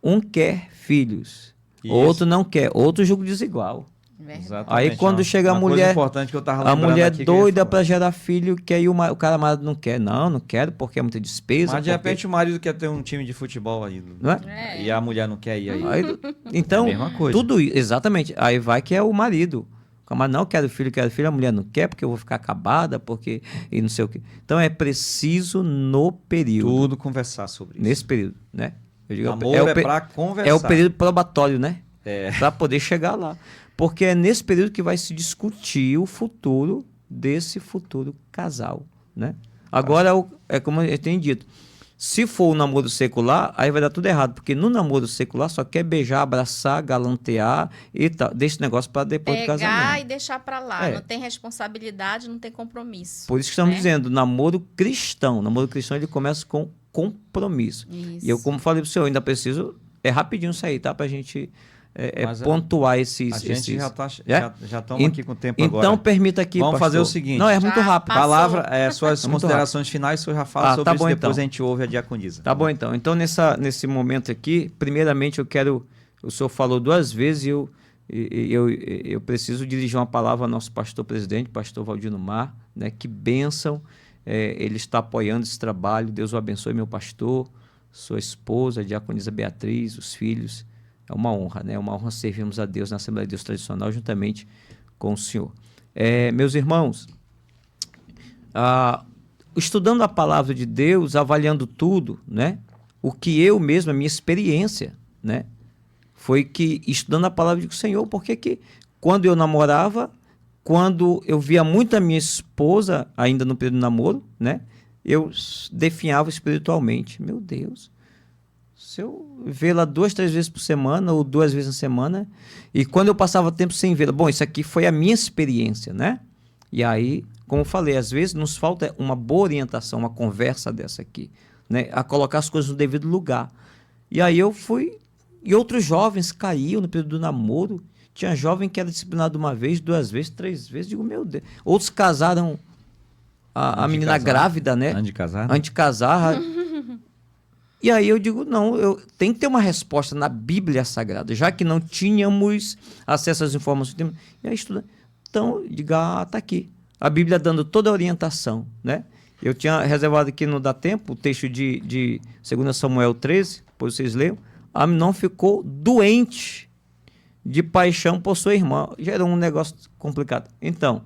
Um quer filhos, outro não quer, outro julgo desigual. Verdade. Aí quando chega a mulher, importante que eu tava a mulher aqui, doida para gerar filho, que aí o cara amado não quer. Não quero porque é muita despesa. Mas de repente o marido quer ter um time de futebol aí, não é? E a mulher não quer ir aí. Então, é a mesma coisa. Tudo exatamente. Aí vai que é o marido. Mas não, quero filho, a mulher não quer porque eu vou ficar acabada, porque e não sei o quê. Então é preciso no período. Tudo conversar sobre isso. Nesse período, né? Eu digo, namoro é para conversar. É o período probatório, né? É. Para poder chegar lá. Porque é nesse período que vai se discutir o futuro desse futuro casal, né? Agora, é como eu tenho dito, se for um namoro secular, aí vai dar tudo errado, porque no namoro secular só quer beijar, abraçar, galantear e tal. Deixa esse negócio para depois do casamento. Pegar e deixar para lá. Não tem responsabilidade, não tem compromisso. Por isso que estamos dizendo, namoro cristão. Namoro cristão, ele começa com compromisso. Isso. E eu, como falei para o senhor, ainda preciso, rapidinho sair, tá? Para a gente pontuar esses... A gente já estamos aqui com o tempo então, agora. Então, permita aqui, Vamos pastor. fazer o seguinte. Não, é muito rápido. Palavra, suas considerações finais, o senhor já fala sobre isso, bom, depois então. a gente ouve a diaconisa. Tá bom, então. Então, nesse momento aqui, primeiramente o senhor falou 2 vezes e eu preciso dirigir uma palavra ao nosso pastor presidente, pastor Valdino Mar, né? Que bênção, ele está apoiando esse trabalho, Deus o abençoe, meu pastor, sua esposa, a diaconisa Beatriz, os filhos. É uma honra, né? É uma honra servirmos a Deus na Assembleia de Deus Tradicional juntamente com o Senhor. Meus irmãos, estudando a palavra de Deus, avaliando tudo, né? O que eu mesmo, a minha experiência, né? Foi que, estudando a palavra do Senhor, porque que quando eu namorava, quando eu via muito a minha esposa, ainda no período do namoro, né? Eu definhava espiritualmente. Meu Deus, se eu vê-la 2, 3 vezes por semana, ou 2 vezes na semana, e quando eu passava tempo sem vê-la, bom, isso aqui foi a minha experiência, né? E aí, como eu falei, às vezes nos falta uma boa orientação, uma conversa dessa aqui, né? A colocar as coisas no devido lugar. E aí eu fui, e outros jovens caíam no período do namoro. Tinha jovem que era disciplinado 1 vez, 2 vezes, 3 vezes, digo, meu Deus. Outros casaram a menina grávida, né? Antes de casar. E aí eu digo, não, eu tenho que ter uma resposta na Bíblia Sagrada, já que não tínhamos acesso às informações. E aí estudando. Então, diga, tá aqui. A Bíblia dando toda a orientação, né? Eu tinha reservado aqui, não dá tempo, o texto de 2 Samuel 13, depois vocês leiam. Amnon ficou doente de paixão por sua irmã. Gerou um negócio complicado. Então,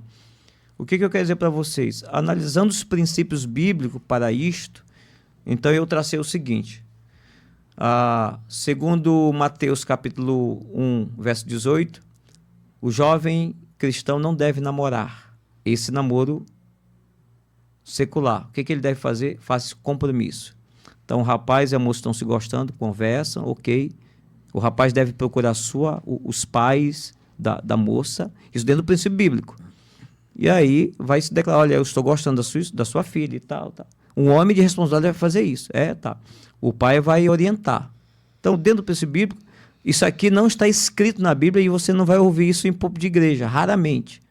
o que eu quero dizer para vocês? Analisando os princípios bíblicos para isto, então eu tracei o seguinte. Segundo Mateus capítulo 1, verso 18, o jovem cristão não deve namorar. Esse namoro secular. O que ele deve fazer? Faz compromisso. Então, o rapaz e a moça estão se gostando, conversam, ok. O rapaz deve procurar os pais da moça, isso dentro do princípio bíblico. E aí vai se declarar, olha, eu estou gostando da sua filha e tal, tal. Um homem de responsabilidade vai fazer isso. Tá. O pai vai orientar. Então, dentro do princípio bíblico, isso aqui não está escrito na Bíblia e você não vai ouvir isso em púlpito de igreja, raramente.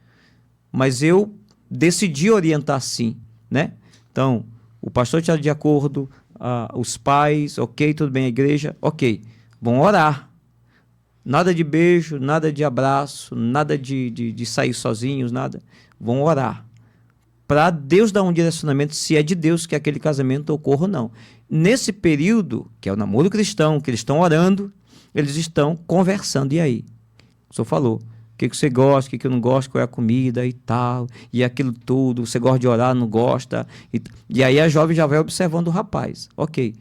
Mas eu decidi orientar sim, né? Então, o pastor está de acordo, os pais, ok, tudo bem, a igreja, ok. Vão orar. Nada de beijo, nada de abraço, nada de sair sozinhos, nada. Vão orar. Para Deus dar um direcionamento, se é de Deus que aquele casamento ocorra ou não. Nesse período, que é o namoro cristão, que eles estão orando, eles estão conversando. E aí? O senhor falou, o que você gosta, o que eu não gosto, qual é a comida e tal, e aquilo tudo, você gosta de orar, não gosta. E aí a jovem já vai observando o rapaz. Ok.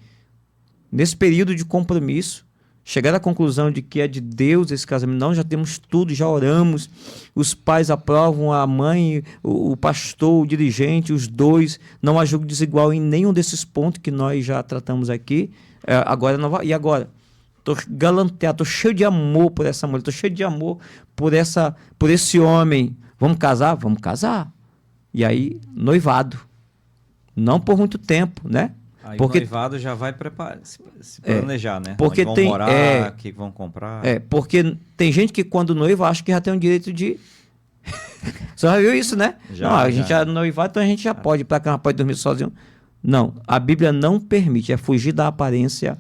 Nesse período de compromisso, chegar à conclusão de que é de Deus esse casamento, não, já temos tudo, já oramos, os pais aprovam, a mãe, o pastor, o dirigente, os dois, não há julgo desigual em nenhum desses pontos que nós já tratamos aqui. Agora não vai. E agora? Estou galanteado, estou cheio de amor por essa mulher, estou cheio de amor por esse homem. Vamos casar? Vamos casar. E aí, noivado. Não por muito tempo, né? Aí porque o noivado já vai se planejar, né? Porque onde vão tem, morar, o que vão comprar. Porque tem gente que quando noiva acha que já tem o direito de... Você já viu isso, né? Já, não, a gente já noivado, então a gente já pode ir para cá, pode dormir sozinho. Não, a Bíblia não permite, é fugir da aparência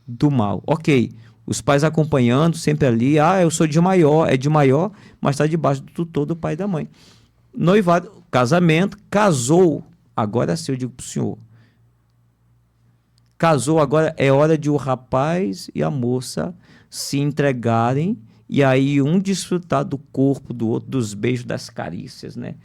do mal. Ok, os pais acompanhando, sempre ali, eu sou de maior, é de maior, mas está debaixo do tutor do pai e da mãe. Noivado, casamento, casou, agora sim eu digo para o senhor, casou, agora é hora de o rapaz e a moça se entregarem e aí um desfrutar do corpo do outro, dos beijos, das carícias, né?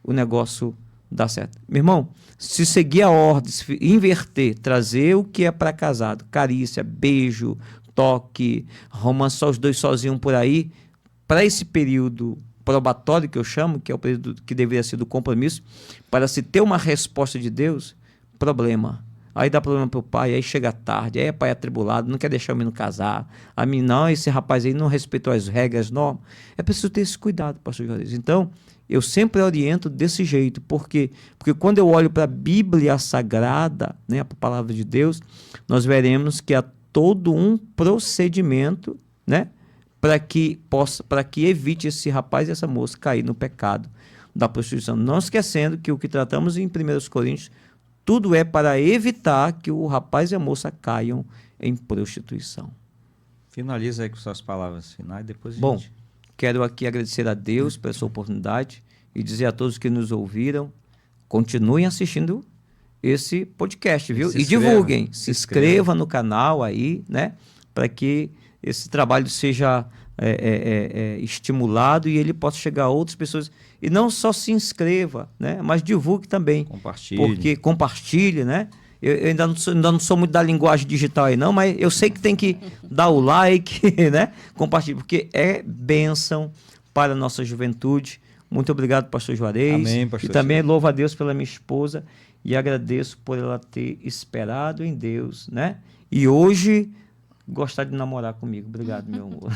O negócio dá certo. Meu irmão, se seguir a ordem, se inverter, trazer o que é para casado, carícia, beijo, toque, romance só os dois sozinhos por aí, para esse período probatório que eu chamo, que é o período que deveria ser do compromisso, para se ter uma resposta de Deus, problema. Aí dá problema pro pai, aí chega tarde, aí é pai atribulado, não quer deixar o menino casar. A mim não, esse rapaz aí não respeitou as regras, as normas. É preciso ter esse cuidado, pastor Juarez. Então, eu sempre oriento desse jeito. Por quê? Porque quando eu olho para a Bíblia Sagrada, né, a palavra de Deus, nós veremos que há todo um procedimento, né, para que evite esse rapaz e essa moça cair no pecado da prostituição. Não esquecendo que o que tratamos em 1 Coríntios, tudo é para evitar que o rapaz e a moça caiam em prostituição. Finaliza aí com suas palavras finais, depois a Bom, gente... quero aqui agradecer a Deus por essa oportunidade e dizer a todos que nos ouviram, continuem assistindo esse podcast, viu? E divulguem, se inscreva no canal aí, né? Para que esse trabalho seja estimulado e ele possa chegar a outras pessoas. E não só se inscreva, né? Mas divulgue também. Compartilhe. Porque compartilhe, né? Eu ainda não sou muito da linguagem digital aí não, mas eu sei que tem que dar o like, né? Compartilhe, porque é bênção para a nossa juventude. Muito obrigado, pastor Juarez. Amém, pastor. E também louvo a Deus pela minha esposa e agradeço por ela ter esperado em Deus, né? E hoje gostar de namorar comigo. Obrigado, meu amor.